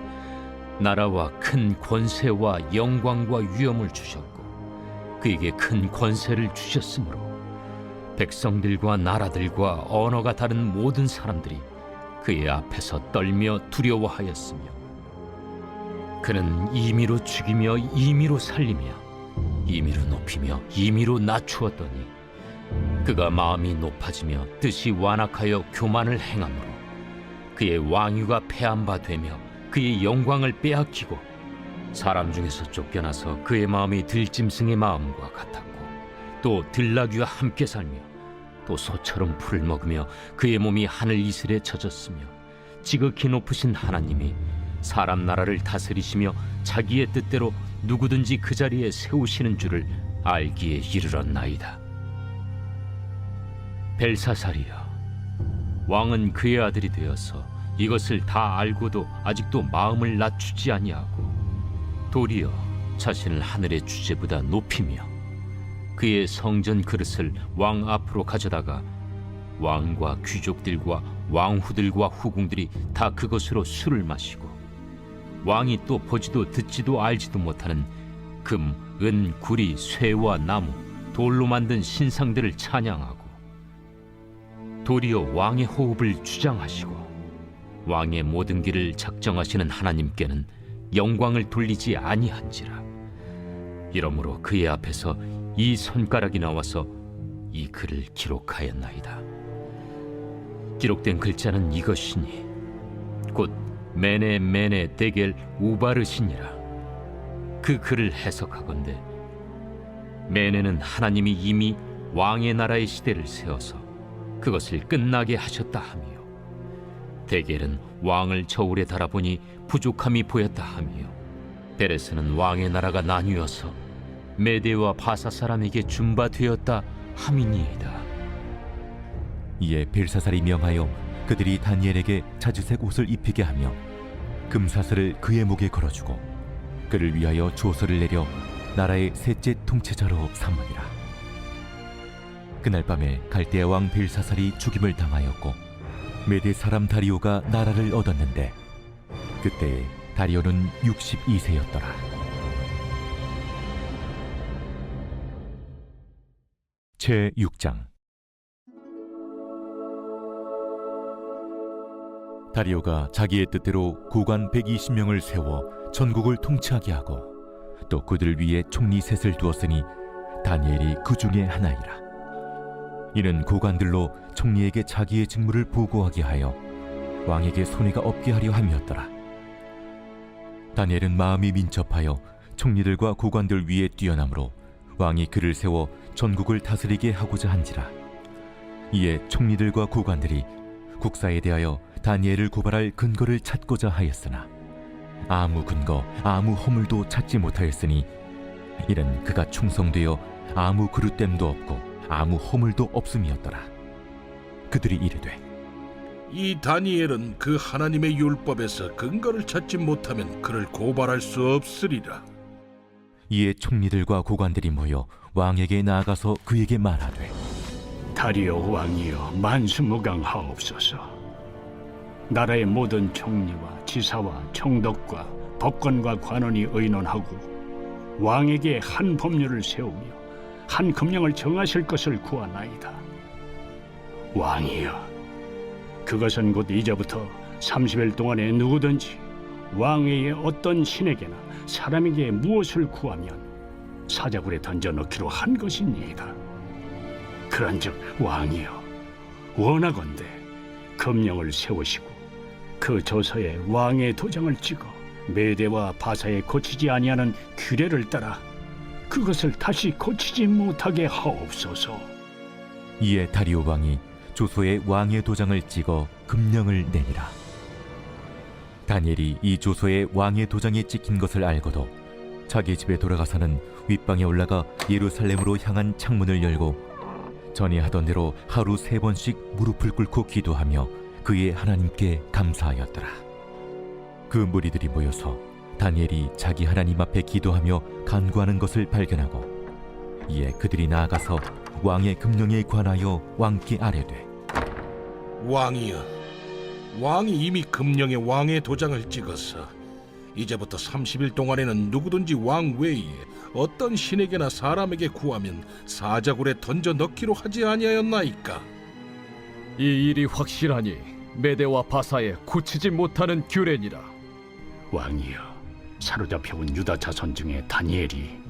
나라와 큰 권세와 영광과 위엄을 주셨고 그에게 큰 권세를 주셨으므로 백성들과 나라들과 언어가 다른 모든 사람들이 그의 앞에서 떨며 두려워하였으며 그는 임의로 죽이며 임의로 살리며 임의로 높이며 임의로 낮추었더니 그가 마음이 높아지며 뜻이 완악하여 교만을 행함으로 그의 왕위가 패한 바 되며 그의 영광을 빼앗기고 사람 중에서 쫓겨나서 그의 마음이 들짐승의 마음과 같았고 또 들나귀와 함께 살며 또 소처럼 풀을 먹으며 그의 몸이 하늘 이슬에 젖었으며 지극히 높으신 하나님이 사람 나라를 다스리시며 자기의 뜻대로 누구든지 그 자리에 세우시는 줄을 알기에 이르렀나이다. 벨사살이여, 왕은 그의 아들이 되어서 이것을 다 알고도 아직도 마음을 낮추지 아니하고 도리어 자신을 하늘의 주제보다 높이며 그의 성전 그릇을 왕 앞으로 가져다가 왕과 귀족들과 왕후들과 후궁들이 다 그것으로 술을 마시고 왕이 또 보지도 듣지도 알지도 못하는 금, 은, 구리, 쇠와 나무, 돌로 만든 신상들을 찬양하고 도리어 왕의 호흡을 주장하시고 왕의 모든 길을 작정하시는 하나님께는 영광을 돌리지 아니한지라. 이러므로 그의 앞에서 이 손가락이 나와서 이 글을 기록하였나이다. 기록된 글자는 이것이니 곧 메네 메네 데겔 우바르시니라. 그 글을 해석하건대 메네는 하나님이 이미 왕의 나라의 시대를 세워서 그것을 끝나게 하셨다 하며 데겔은 왕을 저울에 달아보니 부족함이 보였다 하며 베레스는 왕의 나라가 나뉘어서 메대와 바사 사람에게 준바되었다 함이니이다. 이에 벨사살이 명하여 그들이 다니엘에게 자주색 옷을 입히게 하며 금사슬을 그의 목에 걸어주고 그를 위하여 조서를 내려 나라의 셋째 통치자로 삼으니라. 그날 밤에 갈대아 왕 벨사살이 죽임을 당하였고 메대 사람 다리오가 나라를 얻었는데 그때 다리오는 62세였더라. 제6장. 다리오가 자기의 뜻대로 고관 120명을 세워 전국을 통치하게 하고 또 그들 위에 총리 셋을 두었으니 다니엘이 그 중에 하나이라. 이는 고관들로 총리에게 자기의 직무를 보고하게 하여 왕에게 손해가 없게 하려 함이었더라. 다니엘은 마음이 민첩하여 총리들과 고관들 위에 뛰어나므로 왕이 그를 세워 전국을 다스리게 하고자 한지라. 이에 총리들과 고관들이 국사에 대하여 다니엘을 고발할 근거를 찾고자 하였으나 아무 근거 아무 허물도 찾지 못하였으니 이는 그가 충성되어 아무 그릇됨도 없고 아무 허물도 없음이었더라. 그들이 이르되 이 다니엘은 그 하나님의 율법에서 근거를 찾지 못하면 그를 고발할 수 없으리라. 이에 총리들과 고관들이 모여 왕에게 나아가서 그에게 말하되 다리오 왕이여 만수무강하옵소서. 나라의 모든 총리와 지사와 총독과 법관과 관원이 의논하고 왕에게 한 법률을 세우며 한 금령을 정하실 것을 구하나이다. 왕이여, 그것은 곧 이제부터 30일 동안에 누구든지 왕에게 어떤 신에게나 사람에게 무엇을 구하면 사자굴에 던져 넣기로 한 것이니이다. 그런즉 왕이여, 원하건대 금령을 세우시고 그 조서에 왕의 도장을 찍어 메대와 바사에 고치지 아니하는 규례를 따라 그것을 다시 고치지 못하게 하옵소서. 이에 다리오 왕이 조서에 왕의 도장을 찍어 금령을 내니라. 다니엘이 이 조서에 왕의 도장이 찍힌 것을 알고도 자기 집에 돌아가서는 윗방에 올라가 예루살렘으로 향한 창문을 열고 전에 하던 대로 하루 3번씩 무릎을 꿇고 기도하며 그의 하나님께 감사하였더라. 그 무리들이 모여서 다니엘이 자기 하나님 앞에 기도하며 간구하는 것을 발견하고 이에 그들이 나아가서 왕의 금령에 관하여 왕께 아뢰되 왕이여, 왕이 이미 금령에 왕의 도장을 찍어서 이제부터 30일 동안에는 누구든지 왕 외에 어떤 신에게나 사람에게 구하면 사자굴에 던져 넣기로 하지 아니하였나이까? 이 일이 확실하니 메대와 바사에 고치지 못하는 규례니라. 왕이여, 사로잡혀온 유다 자손 중에 다니엘이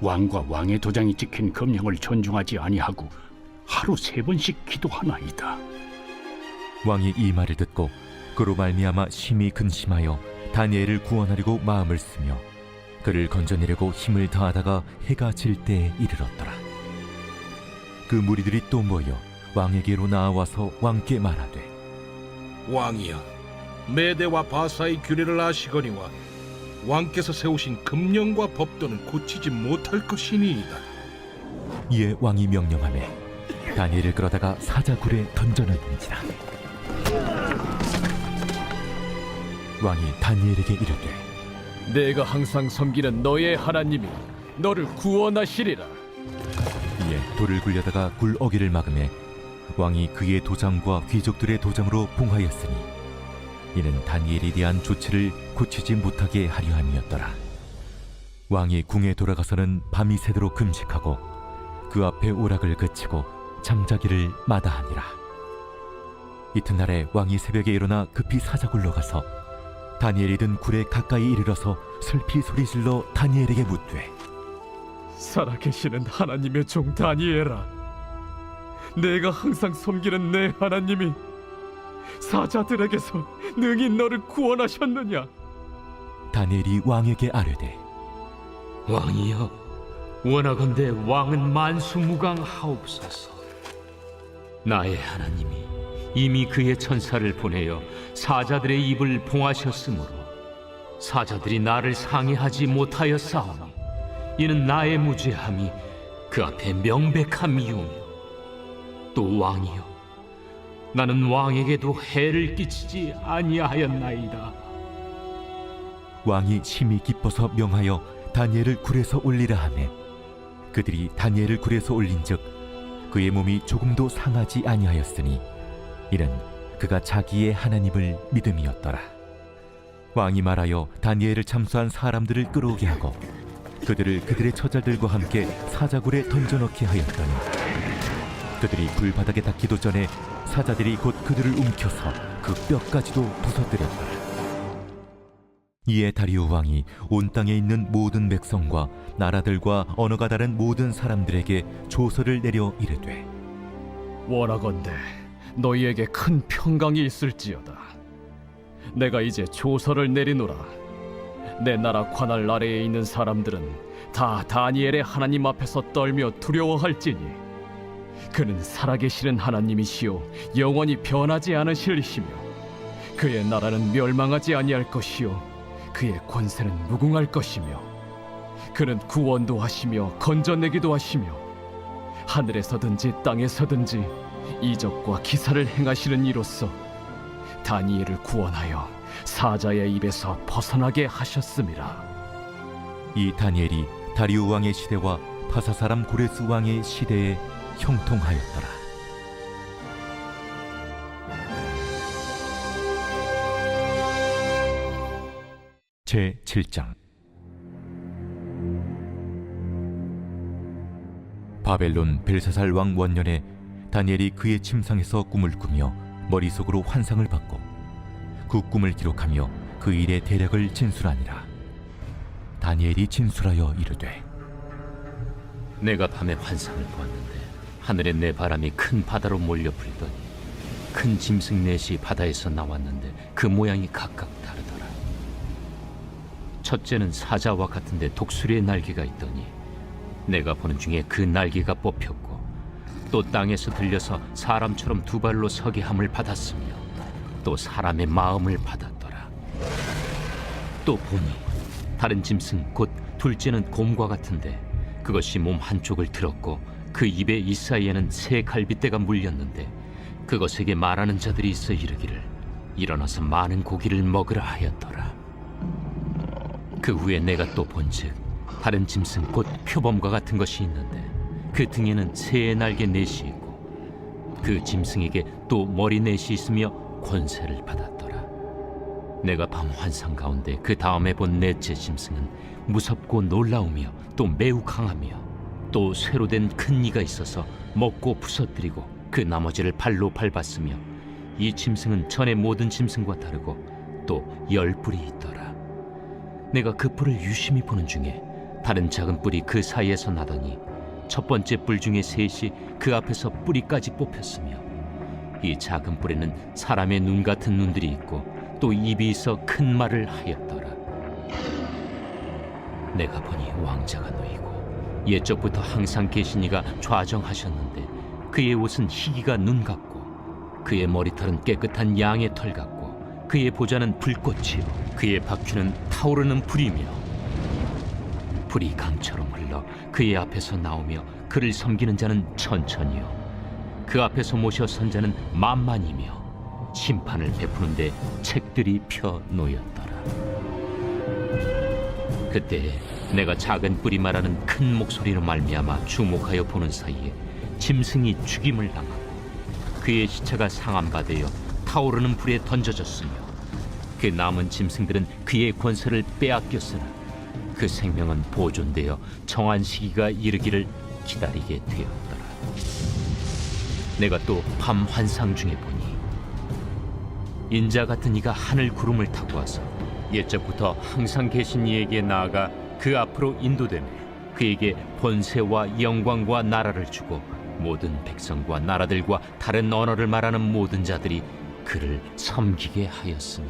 왕과 왕의 도장이 찍힌 금령을 존중하지 아니하고 하루 3번씩 기도하나이다. 왕이 이 말을 듣고 그로 말미암아 심히 근심하여 다니엘을 구원하려고 마음을 쓰며 그를 건져내려고 힘을 다하다가 해가 질 때에 이르렀더라. 그 무리들이 또 모여 왕에게로 나아와서 왕께 말하되, 왕이여, 메대와 바사의 규례를 아시거니와 왕께서 세우신 금령과 법도는 고치지 못할 것이니이다. 이에 왕이 명령하매 다니엘을 끌어다가 사자굴에 던져넣은지라. 왕이 다니엘에게 이르되, 내가 항상 섬기는 너의 하나님이 너를 구원하시리라. 이에 돌을 굴려다가 굴 어귀를 막음에 왕이 그의 도장과 귀족들의 도장으로 봉하였으니 이는 다니엘에 대한 조치를 고치지 못하게 하려 함이었더라. 왕이 궁에 돌아가서는 밤이 새도록 금식하고 그 앞에 오락을 그치고 잠자기를 마다하니라. 이튿날에 왕이 새벽에 일어나 급히 사자굴로 가서 다니엘이 든 굴에 가까이 이르러서 슬피 소리질러 다니엘에게 묻되, 살아계시는 하나님의 종 다니엘아, 내가 항상 섬기는 내 하나님이 사자들에게서 능히 너를 구원하셨느냐? 다니엘이 왕에게 아뢰되, 왕이여, 원하건대 왕은 만수무강하옵소서. 나의 하나님이 이미 그의 천사를 보내어 사자들의 입을 봉하셨으므로 사자들이 나를 상해하지 못하였사오니 이는 나의 무죄함이 그 앞에 명백함이오며, 또 왕이여, 나는 왕에게도 해를 끼치지 아니하였나이다. 왕이 심히 기뻐서 명하여 다니엘을 굴에서 올리라 하매 그들이 다니엘을 굴에서 올린즉 그의 몸이 조금도 상하지 아니하였으니 이는 그가 자기의 하나님을 믿음이었더라. 왕이 말하여 다니엘을 참수한 사람들을 끌어오게 하고 그들을 그들의 처자들과 함께 사자굴에 던져넣게 하였더니 그들이 불바닥에 닿기도 전에 사자들이 곧 그들을 움켜서 그 뼈까지도 부서뜨렸더라. 이에 다리오 왕이 온 땅에 있는 모든 백성과 나라들과 언어가 다른 모든 사람들에게 조서를 내려 이르되, 원하건대 너희에게 큰 평강이 있을지어다. 내가 이제 조서를 내리노라. 내 나라 관할 아래에 있는 사람들은 다 다니엘의 하나님 앞에서 떨며 두려워할지니 그는 살아계시는 하나님이시요 영원히 변하지 않으실이시며 그의 나라는 멸망하지 아니할 것이요 그의 권세는 무궁할 것이며 그는 구원도 하시며 건져내기도 하시며 하늘에서든지 땅에서든지 이적과 기사를 행하시는 이로써 다니엘을 구원하여 사자의 입에서 벗어나게 하셨음이라. 이 다니엘이 다리오 왕의 시대와 파사 사람 고레스 왕의 시대에 형통하였더라. 제 7장. 바벨론 벨사살 왕 원년에 다니엘이 그의 침상에서 꿈을 꾸며 머릿속으로 환상을 받고 그 꿈을 기록하며 그 일의 대략을 진술하니라. 다니엘이 진술하여 이르되, 내가 밤에 환상을 보았는데 하늘에 내 바람이 큰 바다로 몰려 불더니 큰 짐승 넷이 바다에서 나왔는데 그 모양이 각각 다르더라. 첫째는 사자와 같은데 독수리의 날개가 있더니 내가 보는 중에 그 날개가 뽑혔고 또 땅에서 들려서 사람처럼 두 발로 서게 함을 받았으며 또 사람의 마음을 받았더라. 또 보니 다른 짐승 곧 둘째는 곰과 같은데 그것이 몸 한쪽을 들었고 그 입에 이 사이에는 새 갈빗대가 물렸는데 그것에게 말하는 자들이 있어 이르기를 일어나서 많은 고기를 먹으라 하였더라. 그 후에 내가 또 본즉 다른 짐승 곧 표범과 같은 것이 있는데 그 등에는 새의 날개 넷이 있고 그 짐승에게 또 머리 넷이 있으며 권세를 받았더라. 내가 밤 환상 가운데 그 다음에 본 넷째 짐승은 무섭고 놀라우며 또 매우 강하며 또 쇠로 된 큰 이가 있어서 먹고 부서뜨리고 그 나머지를 발로 밟았으며 이 짐승은 전의 모든 짐승과 다르고 또 10뿔이 있더라. 내가 그 뿔을 유심히 보는 중에 다른 작은 뿔이 그 사이에서 나더니 첫 번째 뿔 중에 셋이 그 앞에서 뿌리까지 뽑혔으며 이 작은 뿔에는 사람의 눈 같은 눈들이 있고 또 입이 있어 큰 말을 하였더라. 내가 보니 왕자가 놓이고 옛적부터 항상 계신 이가 좌정하셨는데 그의 옷은 희기가 눈 같고 그의 머리털은 깨끗한 양의 털 같고 그의 보좌는 불꽃이요 그의 바퀴는 타오르는 불이며 불이 강처럼 흘러 그의 앞에서 나오며 그를 섬기는 자는 천천히요 그 앞에서 모셔 선 자는 만만이며 심판을 베푸는데 책들이 펴 놓였더라. 그때 내가 작은 뿔이 말하는 큰 목소리로 말미암아 주목하여 보는 사이에 짐승이 죽임을 당하고 그의 시체가 상함받아 타오르는 불에 던져졌으며 그 남은 짐승들은 그의 권세를 빼앗겼으나 그 생명은 보존되어 정한 시기가 이르기를 기다리게 되었더라. 내가 또 밤 환상 중에 보니 인자 같은 이가 하늘 구름을 타고 와서 옛적부터 항상 계신 이에게 나아가 그 앞으로 인도되며 그에게 권세와 영광과 나라를 주고 모든 백성과 나라들과 다른 언어를 말하는 모든 자들이 그를 섬기게 하였으니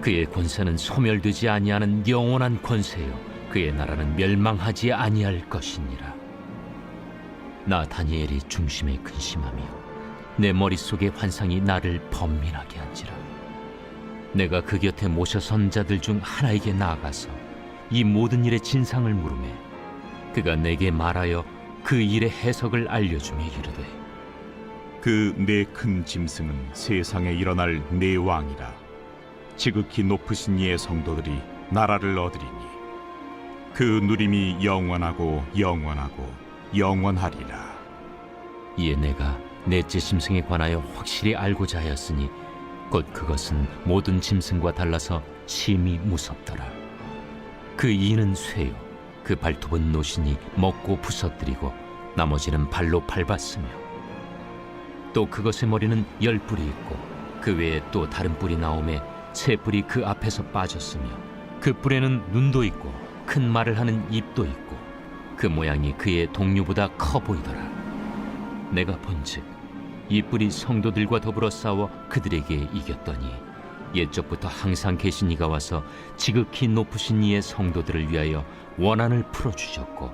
그의 권세는 소멸되지 아니하는 영원한 권세요 그의 나라는 멸망하지 아니할 것이니라. 나 다니엘이 중심에 근심하며 내 머릿속의 환상이 나를 번민하게 한지라. 내가 그 곁에 모셔 선 자들 중 하나에게 나아가서 이 모든 일의 진상을 물으매 그가 내게 말하여 그 일의 해석을 알려주며 이르되 그 네 큰 짐승은 세상에 일어날 네 왕이라. 지극히 높으신 이의 성도들이 나라를 얻으리니 그 누림이 영원하고 영원하고 영원하리라. 이에 내가 넷째 짐승에 관하여 확실히 알고자 하였으니 곧 그것은 모든 짐승과 달라서 심히 무섭더라. 그 이는 쇠요 그 발톱은 노신이 먹고 부서뜨리고 나머지는 발로 밟았으며 또 그것의 머리는 10뿔이 있고 그 외에 또 다른 뿔이 나오매 세 뿔이 그 앞에서 빠졌으며 그 뿔에는 눈도 있고 큰 말을 하는 입도 있고 그 모양이 그의 동류보다 커 보이더라. 내가 본즉 이 뿔이 성도들과 더불어 싸워 그들에게 이겼더니 옛적부터 항상 계신 이가 와서 지극히 높으신 이의 성도들을 위하여 원한을 풀어주셨고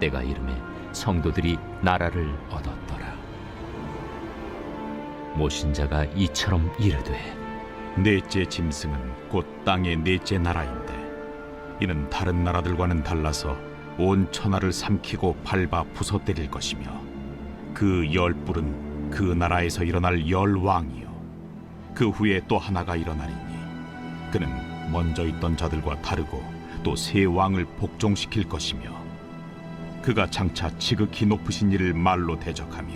때가 이름에 성도들이 나라를 얻었더라. 모신 자가 이처럼 이르되 넷째 짐승은 곧 땅의 넷째 나라인데 이는 다른 나라들과는 달라서 온 천하를 삼키고 밟아 부서뜨릴 것이며 그 10뿔은 그 나라에서 일어날 10왕이요 그 후에 또 하나가 일어나리니 그는 먼저 있던 자들과 다르고 또 새 왕을 복종시킬 것이며 그가 장차 지극히 높으신 이를 말로 대적하며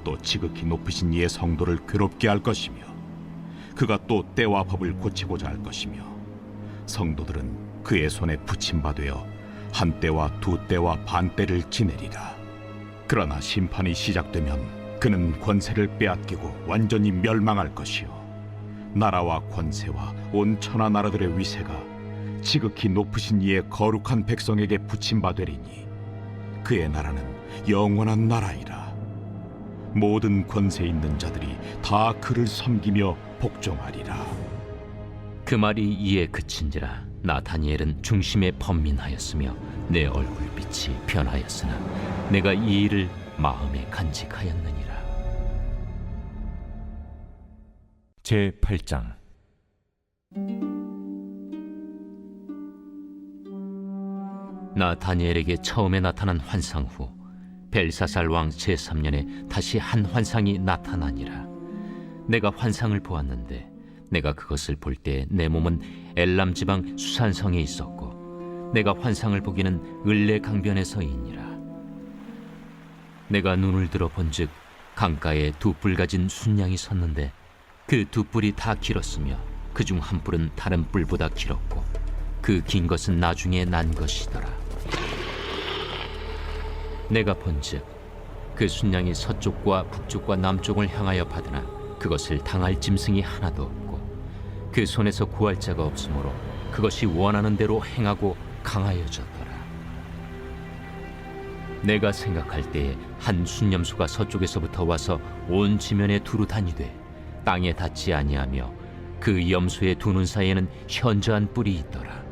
또 지극히 높으신 이의 성도를 괴롭게 할 것이며 그가 또 때와 법을 고치고자 할 것이며 성도들은 그의 손에 붙임바되어 한 때와 두 때와 반 때를 지내리라. 그러나 심판이 시작되면 그는 권세를 빼앗기고 완전히 멸망할 것이요 나라와 권세와 온 천하 나라들의 위세가 지극히 높으신 이의 거룩한 백성에게 붙임바되리니 그의 나라는 영원한 나라이라. 모든 권세 있는 자들이 다 그를 섬기며 복종하리라. 그 말이 이에 그친지라. 나 다니엘은 중심에 번민하였으며 내 얼굴빛이 변하였으나 내가 이 일을 마음에 간직하였느니라. 제8장 나 다니엘에게 처음에 나타난 환상 후 벨사살 왕 제3년에 다시 한 환상이 나타나니라. 내가 환상을 보았는데 내가 그것을 볼 때 내 몸은 엘람 지방 수산성에 있었고 내가 환상을 보기는 을레 강변에서이니라. 내가 눈을 들어 본즉 강가에 두 뿔 가진 순양이 섰는데 그 두 뿔이 다 길었으며 그중 한 뿔은 다른 뿔보다 길었고 그 긴 것은 나중에 난 것이더라. 내가 본즉 그 순양이 서쪽과 북쪽과 남쪽을 향하여 받으나 그것을 당할 짐승이 하나도 없고 그 손에서 구할 자가 없으므로 그것이 원하는 대로 행하고 강하여졌더라. 내가 생각할 때에 한 순념수가 서쪽에서부터 와서 온 지면에 두루 다니되 땅에 닿지 아니하며 그 염소의 두 눈 사이에는 현저한 뿔이 있더라.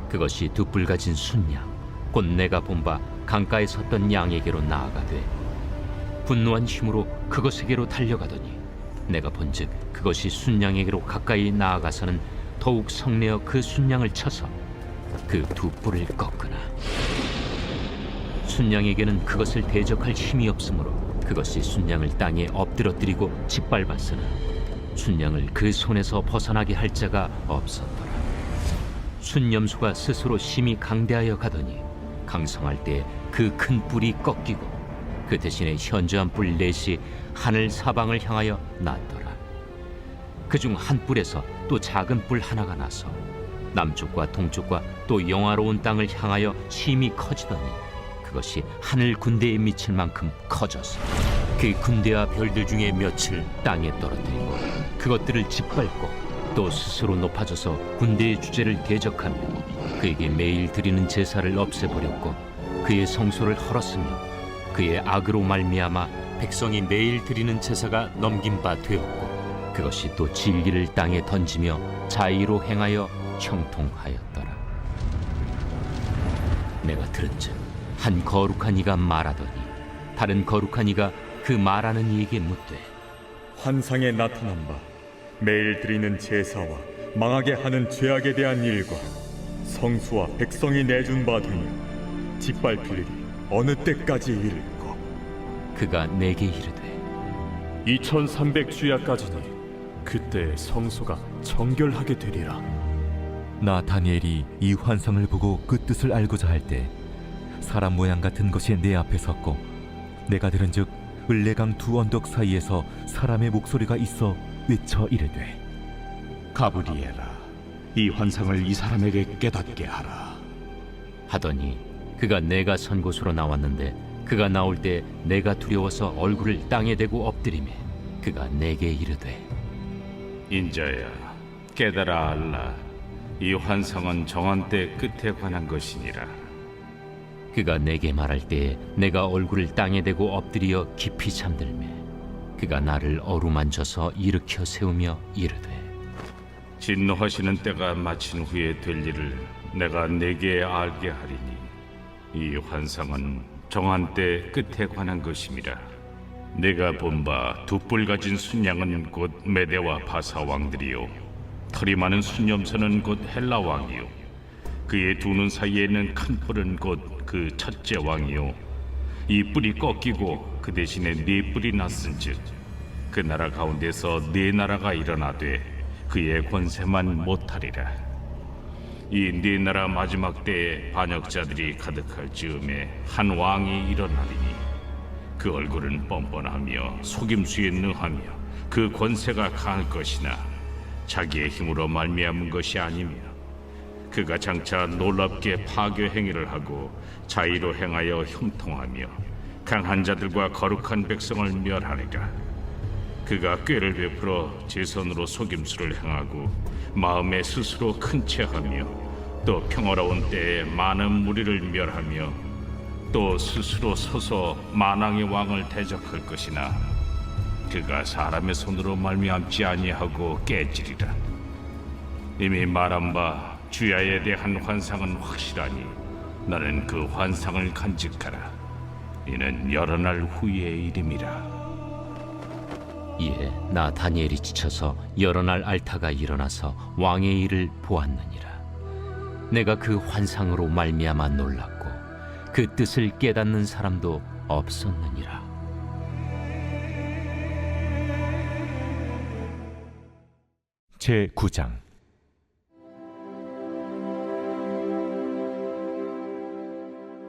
그것이 두 뿔 가진 순양 곧 내가 본 바 강가에 섰던 양에게로 나아가되 분노한 힘으로 그것에게로 달려가더니 내가 본즉 그것이 순양에게로 가까이 나아가서는 더욱 성내어 그 순양을 쳐서 그 두 뿔을 꺾으나 순양에게는 그것을 대적할 힘이 없으므로 그것이 순양을 땅에 엎드러뜨리고 짓밟았으나 순양을 그 손에서 벗어나게 할 자가 없었더라. 순염소가 스스로 심히 강대하여 가더니 강성할 때 그 큰 뿔이 꺾이고 그 대신에 현저한 뿔 넷이 하늘 사방을 향하여 났더라. 그중 한 뿔에서 또 작은 뿔 하나가 나서 남쪽과 동쪽과 또 영화로운 땅을 향하여 심히 커지더니 그것이 하늘 군대에 미칠 만큼 커져서 그 군대와 별들 중에 몇을 땅에 떨어뜨리고 그것들을 짓밟고 또 스스로 높아져서 군대의 주제를 대적하며 그에게 매일 드리는 제사를 없애버렸고 그의 성소를 헐었으며 그의 악으로 말미암아 백성이 매일 드리는 제사가 넘긴 바 되었고 그것이 또 진리를 땅에 던지며 자의로 행하여 형통하였더라. 내가 들은즉 한 거룩한 이가 말하더니 다른 거룩한 이가 그 말하는 이에게 묻되 환상에 나타난 바 매일 드리는 제사와 망하게 하는 죄악에 대한 일과 성수와 백성이 내준 바 되며 짓밟힐 일이 어느 때까지 이를까? 그가 내게 이르되 2300주야까지니 그때 성소가 정결하게 되리라. 나 다니엘이 이 환상을 보고 그 뜻을 알고자 할 때 사람 모양 같은 것이 내 앞에 섰고 내가 들은즉 을레강 두 언덕 사이에서 사람의 목소리가 있어 외쳐 이르되 가브리엘아, 이 환상을 이 사람에게 깨닫게 하라 하더니 그가 내가 선 곳으로 나왔는데 그가 나올 때 내가 두려워서 얼굴을 땅에 대고 엎드리매 그가 내게 이르되 인자야, 깨달아 알라. 이 환상은 정한 때 끝에 관한 것이니라. 그가 내게 말할 때에 내가 얼굴을 땅에 대고 엎드려 깊이 잠들매 그가 나를 어루만져서 일으켜 세우며 이르되 진노하시는 때가 마친 후에 될 일을 내가 내게 알게 하리니 이 환상은 정한 때 끝에 관한 것임이라. 내가 본 바 두 뿔 가진 순양은 곧 메대와 바사 왕들이요 털이 많은 순염소는 곧 헬라 왕이요 그의 두 눈 사이에 있는 큰 뿔은 곧 그 첫째 왕이요 이 뿔이 꺾이고 그 대신에 네 뿔이 났은즉 그 나라 가운데서 네 나라가 일어나되 그의 권세만 못하리라. 이 네 나라 마지막 때에 반역자들이 가득할 즈음에 한 왕이 일어나리니 그 얼굴은 뻔뻔하며 속임수에 능하며 그 권세가 강할 것이나 자기의 힘으로 말미암은 것이 아니며 그가 장차 놀랍게 파괴 행위를 하고 자의로 행하여 형통하며 강한 자들과 거룩한 백성을 멸하리라. 그가 꾀를 베풀어 제 손으로 속임수를 행하고 마음에 스스로 큰 채하며 또 평화로운 때에 많은 무리를 멸하며 또 스스로 서서 만왕의 왕을 대적할 것이나 그가 사람의 손으로 말미암지 아니하고 깨지리라. 이미 말한 바 주야에 대한 환상은 확실하니 너는 그 환상을 간직하라. 이는 여러 날 후의 일임이라. 이에 나 다니엘이 지쳐서 여러 날 앓다가 일어나서 왕의 일을 보았느니라. 내가 그 환상으로 말미암아 놀랐고 그 뜻을 깨닫는 사람도 없었느니라. 제9장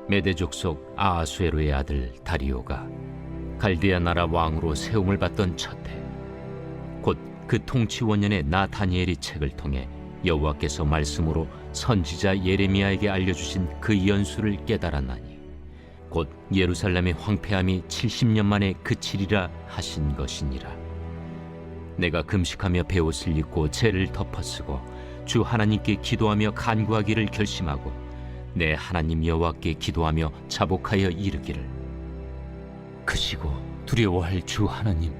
메대 족속 아하수에로의 아들 다리오가 갈대아 나라 왕으로 세움을 받던 첫해 곧 그 통치 원년에 나 다니엘이 책을 통해 여호와께서 말씀으로 선지자 예레미야에게 알려주신 그 연수를 깨달았나니 곧 예루살렘의 황폐함이 70년 만에 그치리라 하신 것이니라. 내가 금식하며 베옷을 입고 죄를 덮어쓰고 주 하나님께 기도하며 간구하기를 결심하고 내 하나님 여호와께 기도하며 자복하여 이르기를 크시고 두려워할 주 하나님,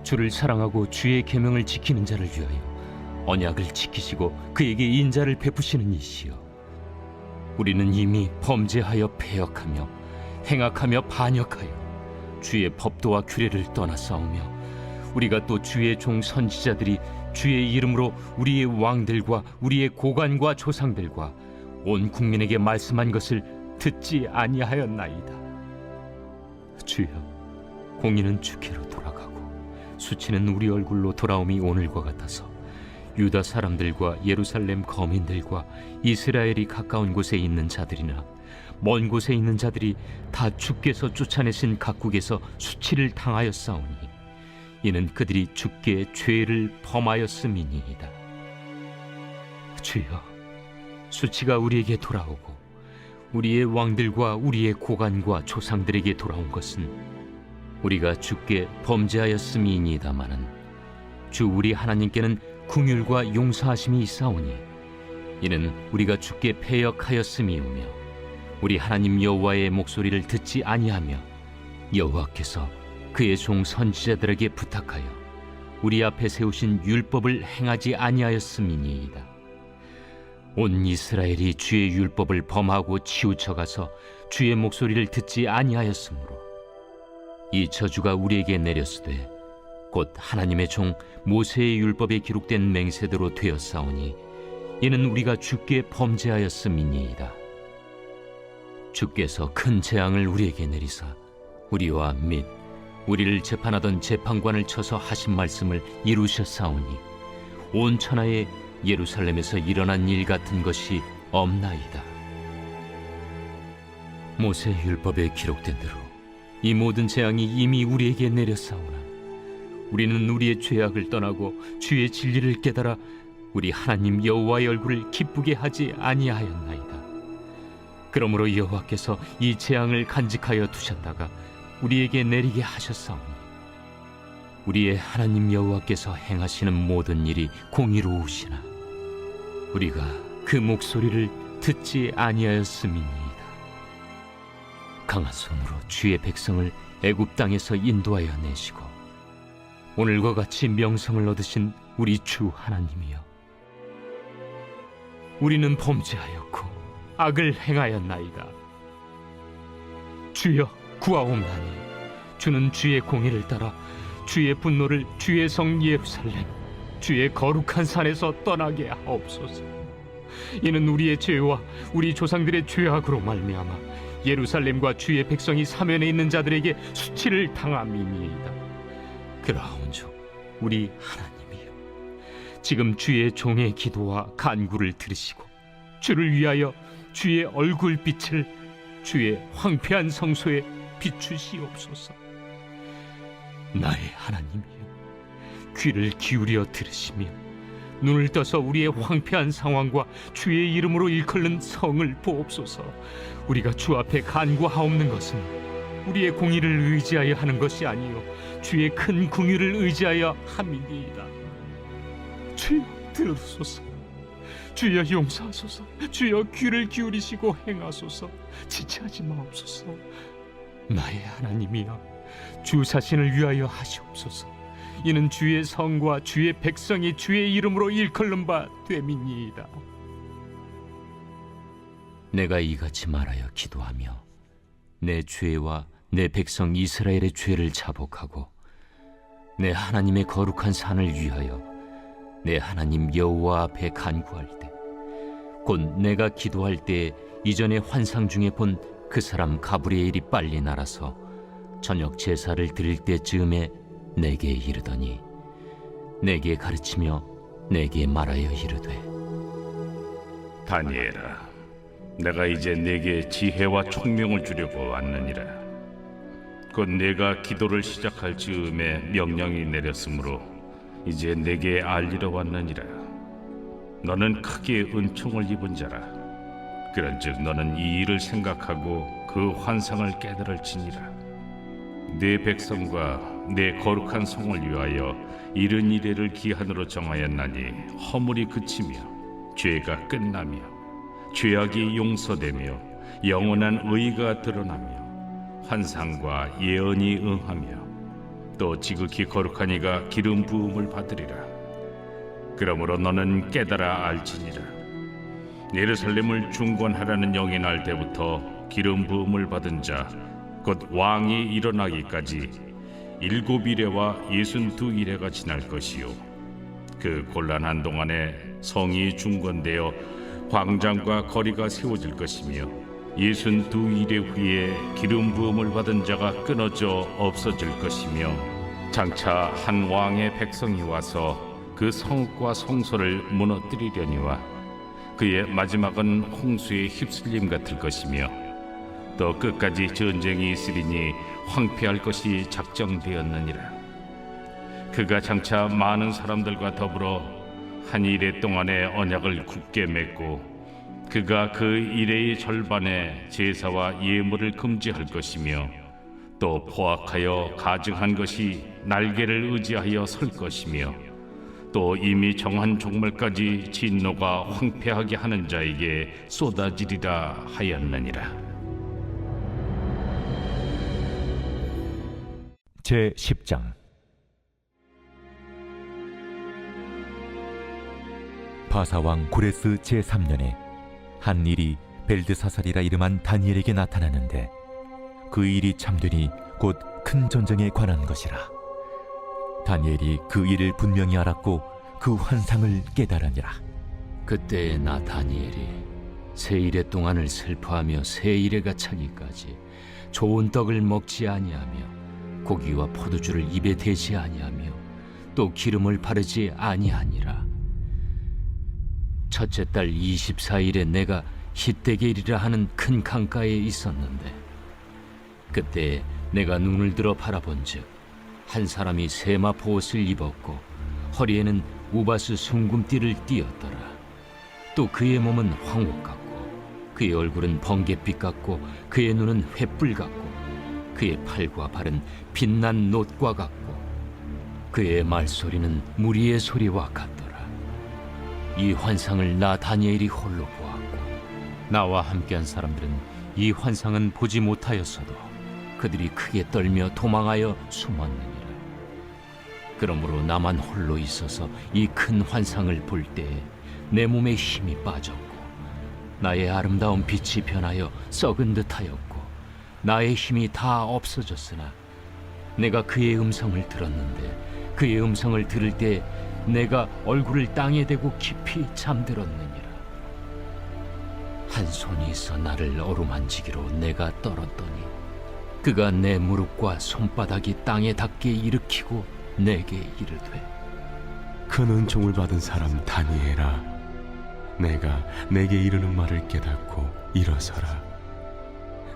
주를 사랑하고 주의 계명을 지키는 자를 위하여 언약을 지키시고 그에게 인자를 베푸시는 이시여, 우리는 이미 범죄하여 패역하며 행악하며 반역하여 주의 법도와 규례를 떠나싸우며 우리가 또 주의 종 선지자들이 주의 이름으로 우리의 왕들과 우리의 고관과 조상들과 온 국민에게 말씀한 것을 듣지 아니하였나이다. 주여, 공의는 주께로 돌아가고 수치는 우리 얼굴로 돌아옴이 오늘과 같아서 유다 사람들과 예루살렘 거민들과 이스라엘이 가까운 곳에 있는 자들이나 먼 곳에 있는 자들이 다 주께서 쫓아내신 각국에서 수치를 당하였사오니 이는 그들이 주께 죄를 범하였음이니이다. 주여, 수치가 우리에게 돌아오고 우리의 왕들과 우리의 고관과 조상들에게 돌아온 것은 우리가 주께 범죄하였음이니이다마는 주 우리 하나님께는 긍휼과 용서하심이 있사오니 이는 우리가 주께 패역하였음이오며 우리 하나님 여호와의 목소리를 듣지 아니하며 여호와께서 그의 종 선지자들에게 부탁하여 우리 앞에 세우신 율법을 행하지 아니하였음이니이다. 온 이스라엘이 주의 율법을 범하고 치우쳐가서 주의 목소리를 듣지 아니하였으므로 이 저주가 우리에게 내렸으되 곧 하나님의 종 모세의 율법에 기록된 맹세대로 되었사오니 이는 우리가 주께 범죄하였음이니이다. 주께서 큰 재앙을 우리에게 내리사 우리와 및 우리를 재판하던 재판관을 쳐서 하신 말씀을 이루셨사오니 온 천하에 예루살렘에서 일어난 일 같은 것이 없나이다. 모세 율법에 기록된 대로 이 모든 재앙이 이미 우리에게 내렸사오나 우리는 우리의 죄악을 떠나고 주의 진리를 깨달아 우리 하나님 여호와의 얼굴을 기쁘게 하지 아니하였나이다. 그러므로 여호와께서 이 재앙을 간직하여 두셨다가 우리에게 내리게 하셨사오니 우리의 하나님 여호와께서 행하시는 모든 일이 공의로우시나 우리가 그 목소리를 듣지 아니하였음이니이다. 강한 손으로 주의 백성을 애굽 땅에서 인도하여 내시고 오늘과 같이 명성을 얻으신 우리 주 하나님이여, 우리는 범죄하였고 악을 행하였나이다. 주여, 구하옵나니 주는 주의 공의를 따라 주의 분노를 주의 성 예루살렘 주의 거룩한 산에서 떠나게 하옵소서. 이는 우리의 죄와 우리 조상들의 죄악으로 말미암아 예루살렘과 주의 백성이 사면에 있는 자들에게 수치를 당함이니이다. 그러온즉 우리 하나님이여, 지금 주의 종의 기도와 간구를 들으시고 주를 위하여 주의 얼굴빛을 주의 황폐한 성소에 비추시옵소서. 나의 하나님이여, 귀를 기울여 들으시며 눈을 떠서 우리의 황폐한 상황과 주의 이름으로 일컬는 성을 보옵소서. 우리가 주 앞에 간구하옵는 것은 우리의 공의를 의지하여 하는 것이 아니요 주의 큰 긍휼을 의지하여 함이니이다. 주여 들으소서. 주여 용서하소서. 주여 귀를 기울이시고 행하소서. 지체하지 마옵소서. 나의 하나님이여, 주 자신을 위하여 하시옵소서. 이는 주의 성과 주의 백성이 주의 이름으로 일컬는 바 됨이니이다. 내가 이같이 말하여 기도하며 내 죄와 내 백성 이스라엘의 죄를 자복하고 내 하나님의 거룩한 산을 위하여 내 하나님 여호와 앞에 간구할 때, 곧 내가 기도할 때에 이전의 환상 중에 본 그 사람 가브리엘이 빨리 날아서 저녁 제사를 드릴 때쯤에 내게 이르더니 내게 가르치며 내게 말하여 이르되, 다니엘아, 내가 이제 내게 지혜와 총명을 주려고 왔느니라. 곧 내가 기도를 시작할 즈음에 명령이 내렸으므로 이제 내게 알리러 왔느니라. 너는 크게 은총을 입은 자라. 그런즉 너는 이 일을 생각하고 그 환상을 깨달을지니라. 내 백성과 내 거룩한 성을 위하여 이른 이래를 기한으로 정하였나니 허물이 그치며 죄가 끝나며 죄악이 용서되며 영원한 의가 드러나며 환상과 예언이 응하며 또 지극히 거룩한 이가 기름 부음을 받으리라. 그러므로 너는 깨달아 알지니라. 예루살렘을 중건하라는 영이 날 때부터 기름 부음을 받은 자 곧 왕이 일어나기까지 7이레와 62이레가 지날 것이요 그 곤란한 동안에 성이 중건되어 광장과 거리가 세워질 것이며 62이레 후에 기름 부음을 받은 자가 끊어져 없어질 것이며 장차 한 왕의 백성이 와서 그 성과 성소를 무너뜨리려니와 그의 마지막은 홍수의 휩쓸림 같을 것이며 또 끝까지 전쟁이 있으리니 황폐할 것이 작정되었느니라. 그가 장차 많은 사람들과 더불어 한 이레 동안의 언약을 굳게 맺고 그가 그 이레의 절반에 제사와 예물을 금지할 것이며 또 포악하여 가증한 것이 날개를 의지하여 설 것이며 또 이미 정한 종말까지 진노가 황폐하게 하는 자에게 쏟아지리라 하였느니라. 제10장 바사왕 고레스 제3년에 한 일이 벨드사살이라 이름한 다니엘에게 나타나는데 그 일이 참되니 곧 큰 전쟁에 관한 것이라. 다니엘이 그 일을 분명히 알았고 그 환상을 깨달으니라. 그때에 나 다니엘이 세 이레 동안을 슬퍼하며 세 이레가 차기까지 좋은 떡을 먹지 아니하며 고기와 포도주를 입에 대지 아니하며 또 기름을 바르지 아니하니라. 첫째 달 24일에 내가 히데겔이라 하는 큰 강가에 있었는데 그때 내가 눈을 들어 바라본즉 한 사람이 세마포 옷을 입었고 허리에는 우바스 숭금띠를 띠었더라. 또 그의 몸은 황옥 같고 그의 얼굴은 번갯빛 같고 그의 눈은 횃불 같고 그의 팔과 발은 빛난 놋과 같고 그의 말소리는 무리의 소리와 같더라. 이 환상을 나 다니엘이 홀로 보았고 나와 함께한 사람들은 이 환상은 보지 못하였어도 그들이 크게 떨며 도망하여 숨었느니라. 그러므로 나만 홀로 있어서 이 큰 환상을 볼 때에 내 몸에 힘이 빠졌고 나의 아름다운 빛이 변하여 썩은 듯하였고 나의 힘이 다 없어졌으나 내가 그의 음성을 들었는데 그의 음성을 들을 때 내가 얼굴을 땅에 대고 깊이 잠들었느니라. 한 손이 있어 나를 어루만지기로 내가 떨었더니 그가 내 무릎과 손바닥이 땅에 닿게 일으키고 내게 이르되 큰 은총을 받은 사람 다니엘아, 내가 내게 이르는 말을 깨닫고 일어서라.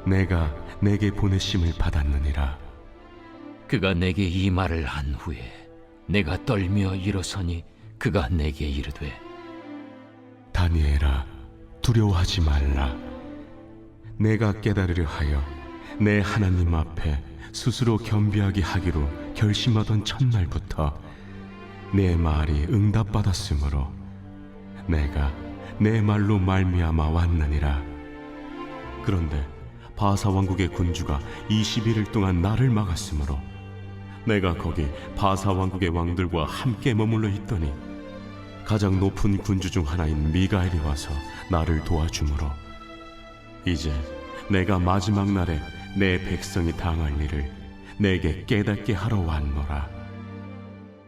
내가 내게 보내심을 받았느니라. 그가 내게 이 말을 한 후에 내가 떨며 일어서니 그가 내게 이르되 다니엘아, 두려워하지 말라. 내가 깨달으려 하여 내 하나님 앞에 스스로 겸비하게 하기로 결심하던 첫날부터 내 말이 응답받았으므로 내가 내 말로 말미암아 왔느니라. 그런데 바사 왕국의 군주가 21일 동안 나를 막았으므로 내가 거기 바사 왕국의 왕들과 함께 머물러 있더니 가장 높은 군주 중 하나인 미가엘이 와서 나를 도와주므로 이제 내가 마지막 날에 내 백성이 당할 일을 내게 깨닫게 하러 왔노라.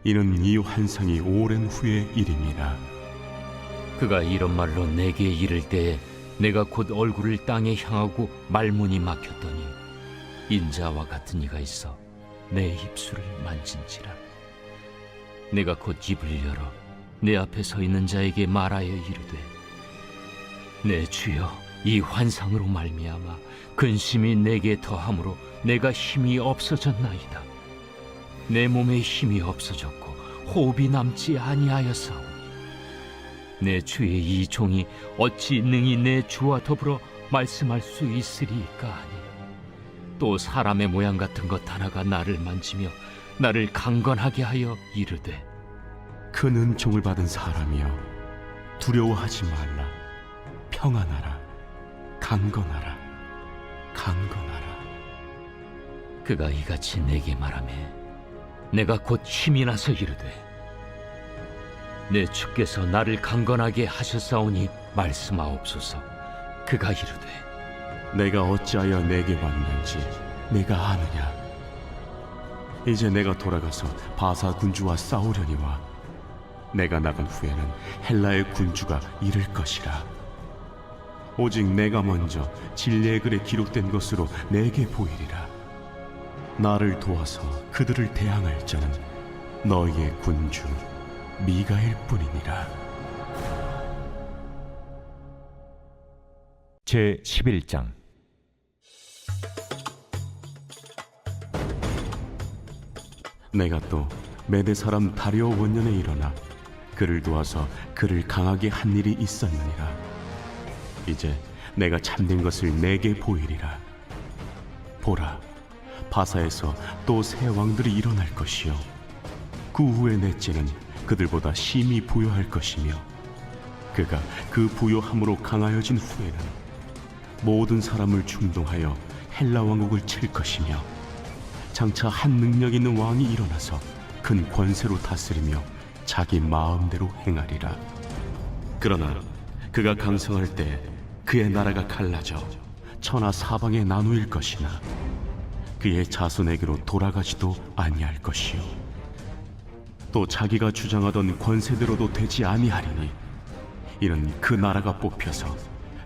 이는 이 환상이 오랜 후의 일임이라. 그가 이런 말로 내게 이를 때에 내가 곧 얼굴을 땅에 향하고 말문이 막혔더니 인자와 같은 이가 있어 내 입술을 만진지라. 내가 곧 입을 열어 내 앞에 서 있는 자에게 말하여 이르되 내 주여, 이 환상으로 말미암아 근심이 내게 더함으로 내가 힘이 없어졌나이다. 내 몸에 힘이 없어졌고 호흡이 남지 아니하였사오니 내 주의 이 종이 어찌 능히 내 주와 더불어 말씀할 수 있으리까 하니 또 사람의 모양 같은 것 하나가 나를 만지며 나를 강건하게 하여 이르되 큰 은총을 받은 사람이여, 두려워하지 말라. 평안하라. 강건하라. 강건하라. 그가 이같이 내게 말하매 내가 곧 힘이 나서 이르되 내 주께서 나를 강건하게 하셨사오니 말씀하옵소서. 그가 이르되 내가 어찌하여 내게 왔는지 내가 아느냐. 이제 내가 돌아가서 바사 군주와 싸우려니와 내가 나간 후에는 헬라의 군주가 이를 것이라. 오직 내가 먼저 진리의 글에 기록된 것으로 내게 보이리라. 나를 도와서 그들을 대항할 자는 너희의 군주 미가엘 뿐이니라. 제 11장. 내가 또 메대 사람 다리오 원년에 일어나 그를 도와서 그를 강하게 한 일이 있었느니라. 이제 내가 참된 것을 내게 보이리라. 보라, 바사에서 또 새 왕들이 일어날 것이요 그 후에 넷째는 그들보다 심히 부요할 것이며 그가 그 부요함으로 강하여진 후에는 모든 사람을 충동하여 헬라 왕국을 칠 것이며 장차 한 능력 있는 왕이 일어나서 큰 권세로 다스리며 자기 마음대로 행하리라. 그러나 그가 강성할 때 그의 나라가 갈라져 천하 사방에 나누일 것이나 그의 자손에게로 돌아가지도 아니할 것이요 또 자기가 주장하던 권세대로도 되지 아니하리니 이는 그 나라가 뽑혀서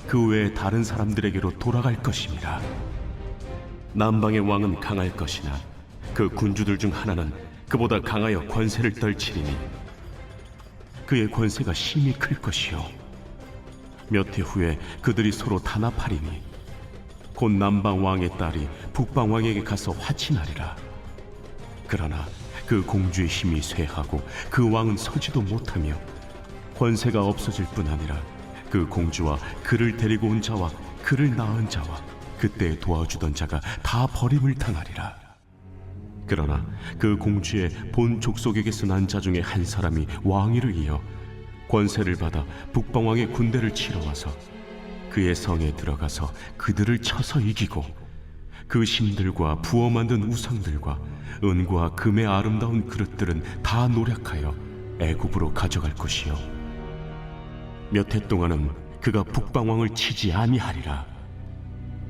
그 외에 다른 사람들에게로 돌아갈 것임이라. 남방의 왕은 강할 것이나 그 군주들 중 하나는 그보다 강하여 권세를 떨치리니 그의 권세가 심히 클 것이요 몇 해 후에 그들이 서로 단합하리니 곧 남방 왕의 딸이 북방 왕에게 가서 화친하리라. 그러나 그 공주의 힘이 쇠하고 그 왕은 서지도 못하며 권세가 없어질 뿐 아니라 그 공주와 그를 데리고 온 자와 그를 낳은 자와 그때 도와주던 자가 다 버림을 당하리라. 그러나 그 공주의 본 족속에게서 난 자 중에 한 사람이 왕위를 이어 권세를 받아 북방왕의 군대를 치러 와서 그의 성에 들어가서 그들을 쳐서 이기고 그 신들과 부어 만든 우상들과 은과 금의 아름다운 그릇들은 다 노략하여 애굽으로 가져갈 것이요 몇 해 동안은 그가 북방왕을 치지 아니하리라.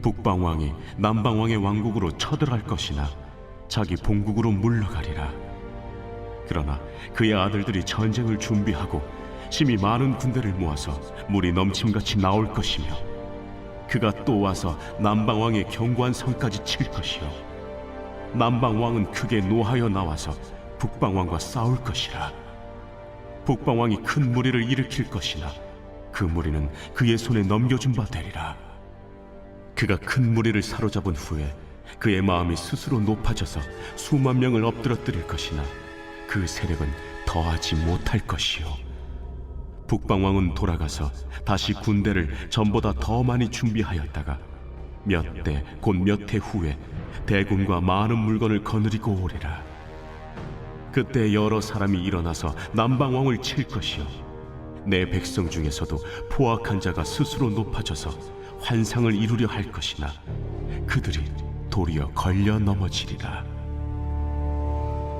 북방왕이 남방왕의 왕국으로 쳐들어갈 것이나 자기 본국으로 물러가리라. 그러나 그의 아들들이 전쟁을 준비하고 심히 많은 군대를 모아서 물이 넘침같이 나올 것이며 그가 또 와서 남방왕의 견고한 성까지 칠 것이요 남방왕은 크게 노하여 나와서 북방왕과 싸울 것이라. 북방왕이 큰 무리를 일으킬 것이나 그 무리는 그의 손에 넘겨준 바 되리라. 그가 큰 무리를 사로잡은 후에 그의 마음이 스스로 높아져서 수만 명을 엎드러뜨릴 것이나 그 세력은 더하지 못할 것이요 북방왕은 돌아가서 다시 군대를 전보다 더 많이 준비하였다가 몇 대 곧 몇 해 후에 대군과 많은 물건을 거느리고 오리라. 그때 여러 사람이 일어나서 남방왕을 칠 것이요 내 백성 중에서도 포악한 자가 스스로 높아져서 환상을 이루려 할 것이나 그들이 도리어 걸려 넘어지리라.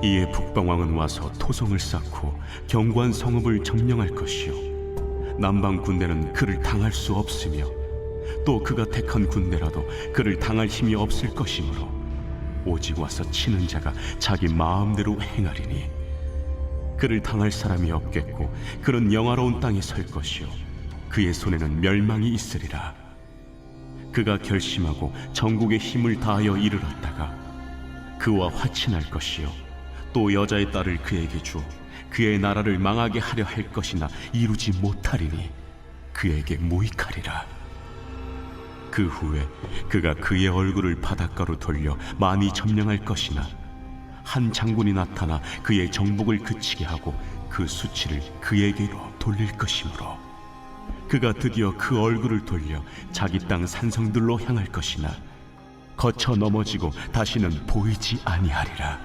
이에 북방왕은 와서 토성을 쌓고 견고한 성읍을 점령할 것이요 남방 군대는 그를 당할 수 없으며 또 그가 택한 군대라도 그를 당할 힘이 없을 것이므로 오직 와서 치는 자가 자기 마음대로 행하리니 그를 당할 사람이 없겠고 그는 영화로운 땅에 설 것이요 그의 손에는 멸망이 있으리라. 그가 결심하고 전국의 힘을 다하여 이르렀다가 그와 화친할 것이요 또 여자의 딸을 그에게 주어 그의 나라를 망하게 하려 할 것이나 이루지 못하리니 그에게 무익하리라. 그 후에 그가 그의 얼굴을 바닷가로 돌려 많이 점령할 것이나 한 장군이 나타나 그의 정복을 그치게 하고 그 수치를 그에게로 돌릴 것이므로 그가 드디어 그 얼굴을 돌려 자기 땅 산성들로 향할 것이나 거쳐 넘어지고 다시는 보이지 아니하리라.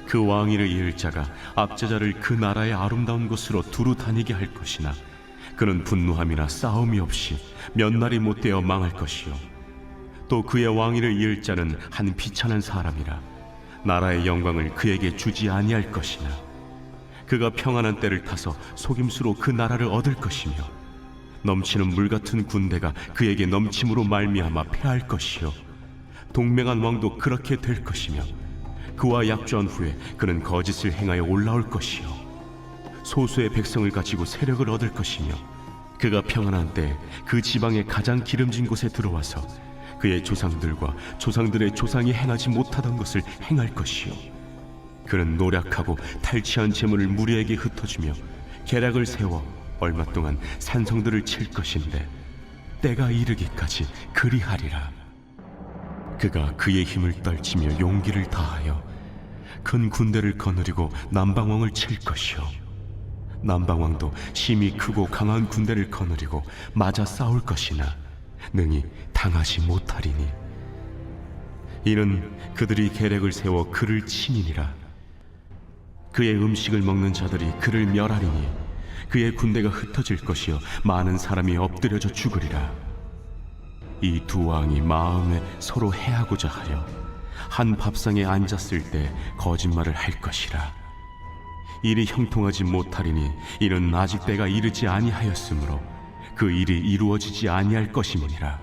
그 왕위를 이을 자가 압제자를 그 나라의 아름다운 곳으로 두루 다니게 할 것이나 그는 분노함이나 싸움이 없이 몇 날이 못되어 망할 것이요 또 그의 왕위를 이을 자는 한 비천한 사람이라 나라의 영광을 그에게 주지 아니할 것이나 그가 평안한 때를 타서 속임수로 그 나라를 얻을 것이며 넘치는 물 같은 군대가 그에게 넘침으로 말미암아 패할 것이요 동맹한 왕도 그렇게 될 것이며 그와 약조한 후에 그는 거짓을 행하여 올라올 것이요 소수의 백성을 가지고 세력을 얻을 것이며 그가 평안한 때 그 지방의 가장 기름진 곳에 들어와서 그의 조상들과 조상들의 조상이 행하지 못하던 것을 행할 것이요 그는 노력하고 탈취한 재물을 무리에게 흩어주며 계략을 세워 얼마 동안 산성들을 칠 것인데 때가 이르기까지 그리하리라. 그가 그의 힘을 떨치며 용기를 다하여 큰 군대를 거느리고 남방왕을 칠 것이요 남방왕도 심히 크고 강한 군대를 거느리고 맞아 싸울 것이나 능히 당하지 못하리니 이는 그들이 계략을 세워 그를 침이니라. 그의 음식을 먹는 자들이 그를 멸하리니 그의 군대가 흩어질 것이요 많은 사람이 엎드려져 죽으리라. 이 두 왕이 마음에 서로 해하고자 하여 한 밥상에 앉았을 때 거짓말을 할 것이라. 일이 형통하지 못하리니 이는 아직 때가 이르지 아니하였으므로 그 일이 이루어지지 아니할 것임이니라.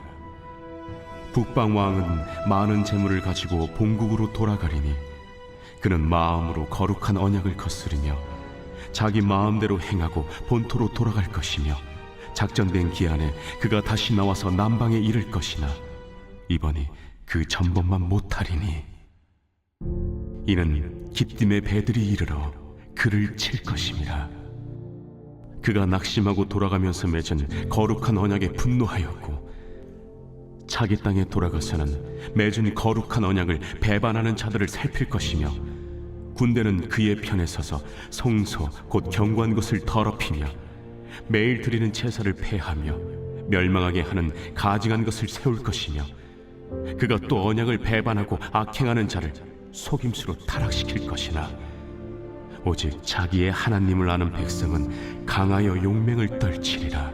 북방 왕은 많은 재물을 가지고 본국으로 돌아가리니 그는 마음으로 거룩한 언약을 거스르며 자기 마음대로 행하고 본토로 돌아갈 것이며 작정된 기한에 그가 다시 나와서 남방에 이를 것이나 이번이 그 전번만 못하리니 이는 기띔의 배들이 이르러 그를 칠 것임이라. 그가 낙심하고 돌아가면서 맺은 거룩한 언약에 분노하였고 자기 땅에 돌아가서는 맺은 거룩한 언약을 배반하는 자들을 살필 것이며 군대는 그의 편에 서서 성소 곧 경고한 것을 더럽히며 매일 드리는 제사를 폐하며 멸망하게 하는 가증한 것을 세울 것이며 그가 또 언약을 배반하고 악행하는 자를 속임수로 타락시킬 것이나 오직 자기의 하나님을 아는 백성은 강하여 용맹을 떨치리라.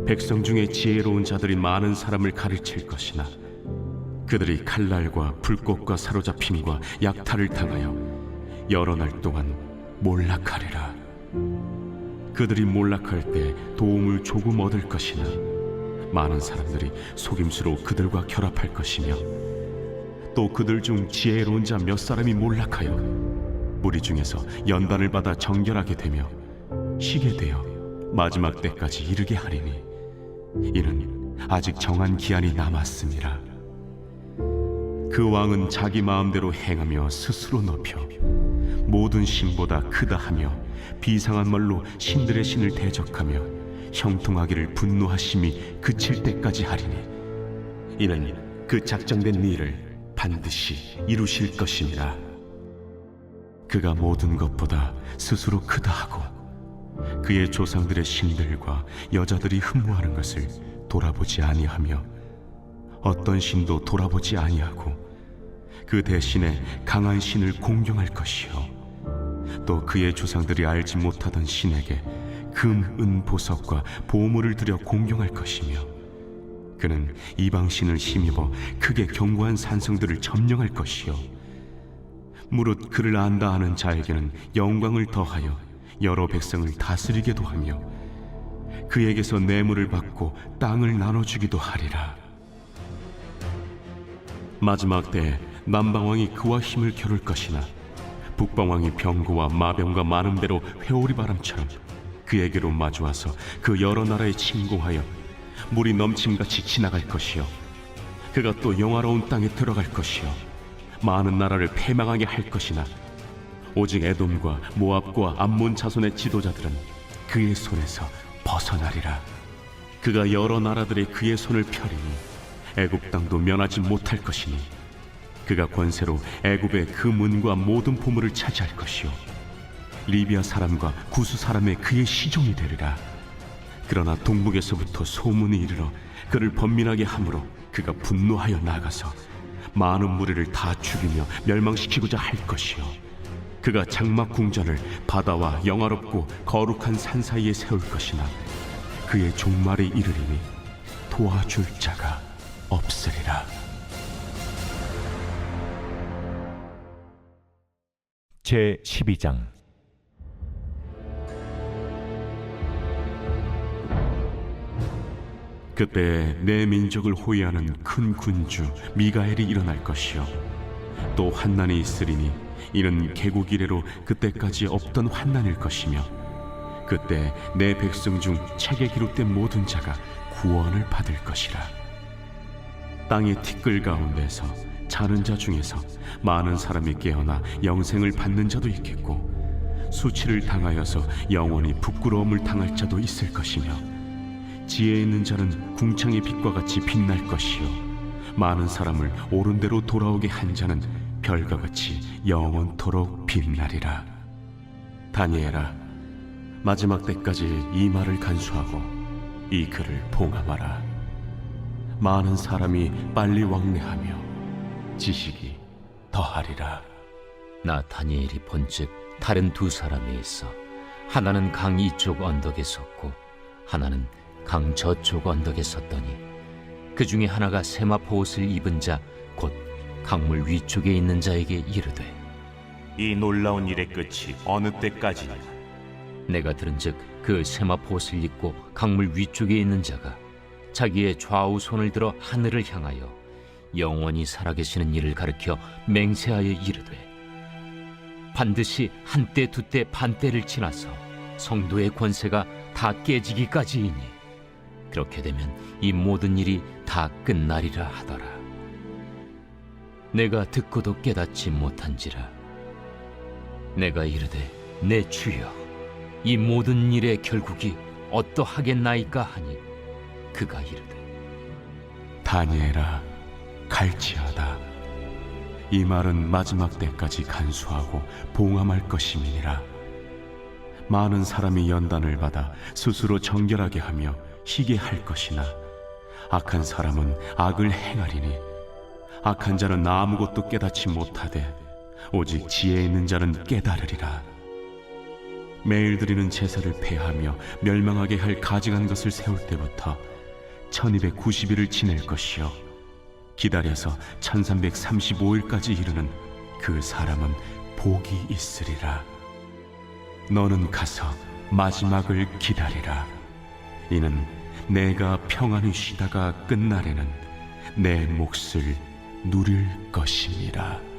백성 중에 지혜로운 자들이 많은 사람을 가르칠 것이나 그들이 칼날과 불꽃과 사로잡힘과 약탈을 당하여 여러 날 동안 몰락하리라. 그들이 몰락할 때 도움을 조금 얻을 것이나 많은 사람들이 속임수로 그들과 결합할 것이며 또 그들 중 지혜로운 자 몇 사람이 몰락하여 무리 중에서 연단을 받아 정결하게 되며 쉬게 되어 마지막 때까지 이르게 하리니 이는 아직 정한 기한이 남았음이라. 그 왕은 자기 마음대로 행하며 스스로 높여 모든 신보다 크다 하며 비상한 말로 신들의 신을 대적하며 형통하기를 분노하심이 그칠 때까지 하리니 이는 그 작정된 일을 반드시 이루실 것이니라. 그가 모든 것보다 스스로 크다 하고 그의 조상들의 신들과 여자들이 흠모하는 것을 돌아보지 아니하며 어떤 신도 돌아보지 아니하고 그 대신에 강한 신을 공경할 것이요 또 그의 조상들이 알지 못하던 신에게 금, 은, 보석과 보물을 들여 공경할 것이며 그는 이방 신을 힘입어 크게 견고한 산성들을 점령할 것이요 무릇 그를 안다 하는 자에게는 영광을 더하여 여러 백성을 다스리게도 하며 그에게서 뇌물을 받고 땅을 나눠주기도 하리라. 마지막 때에 남방왕이 그와 힘을 겨룰 것이나 북방왕이 병거와 마병과 많은 배로 회오리 바람처럼 그에게로 마주와서 그 여러 나라에 침공하여 물이 넘침같이 지나갈 것이요 그가 또 영화로운 땅에 들어갈 것이요 많은 나라를 패망하게 할 것이나 오직 에돔과 모압과 암몬 자손의 지도자들은 그의 손에서 벗어나리라. 그가 여러 나라들의 그의 손을 펴리니 애굽 땅도 면하지 못할 것이니 그가 권세로 애굽의 그 문과 모든 보물을 차지할 것이요 리비아 사람과 구스 사람의 그의 시종이 되리라. 그러나 동북에서부터 소문이 이르러 그를 번민하게 함으로 그가 분노하여 나가서 많은 무리를 다 죽이며 멸망시키고자 할 것이요 그가 장막 궁전을 바다와 영화롭고 거룩한 산 사이에 세울 것이나 그의 종말이 이르리니 도와줄 자가 없으리라. 제12장. 그때 내 민족을 호위하는 큰 군주 미가엘이 일어날 것이요 또 환난이 있으리니 이는 개국 이래로 그때까지 없던 환난일 것이며 그때 내 백성 중 책에 기록된 모든 자가 구원을 받을 것이라. 땅의 티끌 가운데서 자는 자 중에서 많은 사람이 깨어나 영생을 받는 자도 있겠고 수치를 당하여서 영원히 부끄러움을 당할 자도 있을 것이며 지혜 있는 자는 궁창의 빛과 같이 빛날 것이요 많은 사람을 옳은 대로 돌아오게 한 자는 별과 같이 영원토록 빛나리라. 다니엘아, 마지막 때까지 이 말을 간수하고 이 글을 봉함하라. 많은 사람이 빨리 왕래하며 지식이 더하리라. 나 다니엘이 본즉 다른 두 사람이 있어 하나는 강 이쪽 언덕에 섰고 하나는 강 저쪽 언덕에 섰더니 그 중에 하나가 세마포 옷을 입은 자 곧 강물 위쪽에 있는 자에게 이르되 이 놀라운 일의 끝이 어느 때까지냐? 내가 들은즉 그 세마포 옷을 입고 강물 위쪽에 있는 자가 자기의 좌우 손을 들어 하늘을 향하여 영원히 살아계시는 이를 가리켜 맹세하여 이르되 반드시 한때 두때 반때를 지나서 성도의 권세가 다 깨지기까지이니 그렇게 되면 이 모든 일이 다 끝나리라 하더라. 내가 듣고도 깨닫지 못한지라. 내가 이르되 내 주여 이 모든 일의 결국이 어떠하겠나이까 하니 그가 이르되 다니엘아, 갈지어다. 이 말은 마지막 때까지 간수하고 봉함할 것임이니라. 많은 사람이 연단을 받아 스스로 정결하게 하며 희게 할 것이나 악한 사람은 악을 행하리니 악한 자는 아무것도 깨닫지 못하되 오직 지혜 있는 자는 깨달으리라. 매일 드리는 제사를 폐하며 멸망하게 할 가증한 것을 세울 때부터 1290일을 지낼 것이요 기다려서 1335일까지 이르는 그 사람은 복이 있으리라. 너는 가서 마지막을 기다리라. 이는 내가 평안히 쉬다가 끝날에는 내 몫을 누릴 것임이라.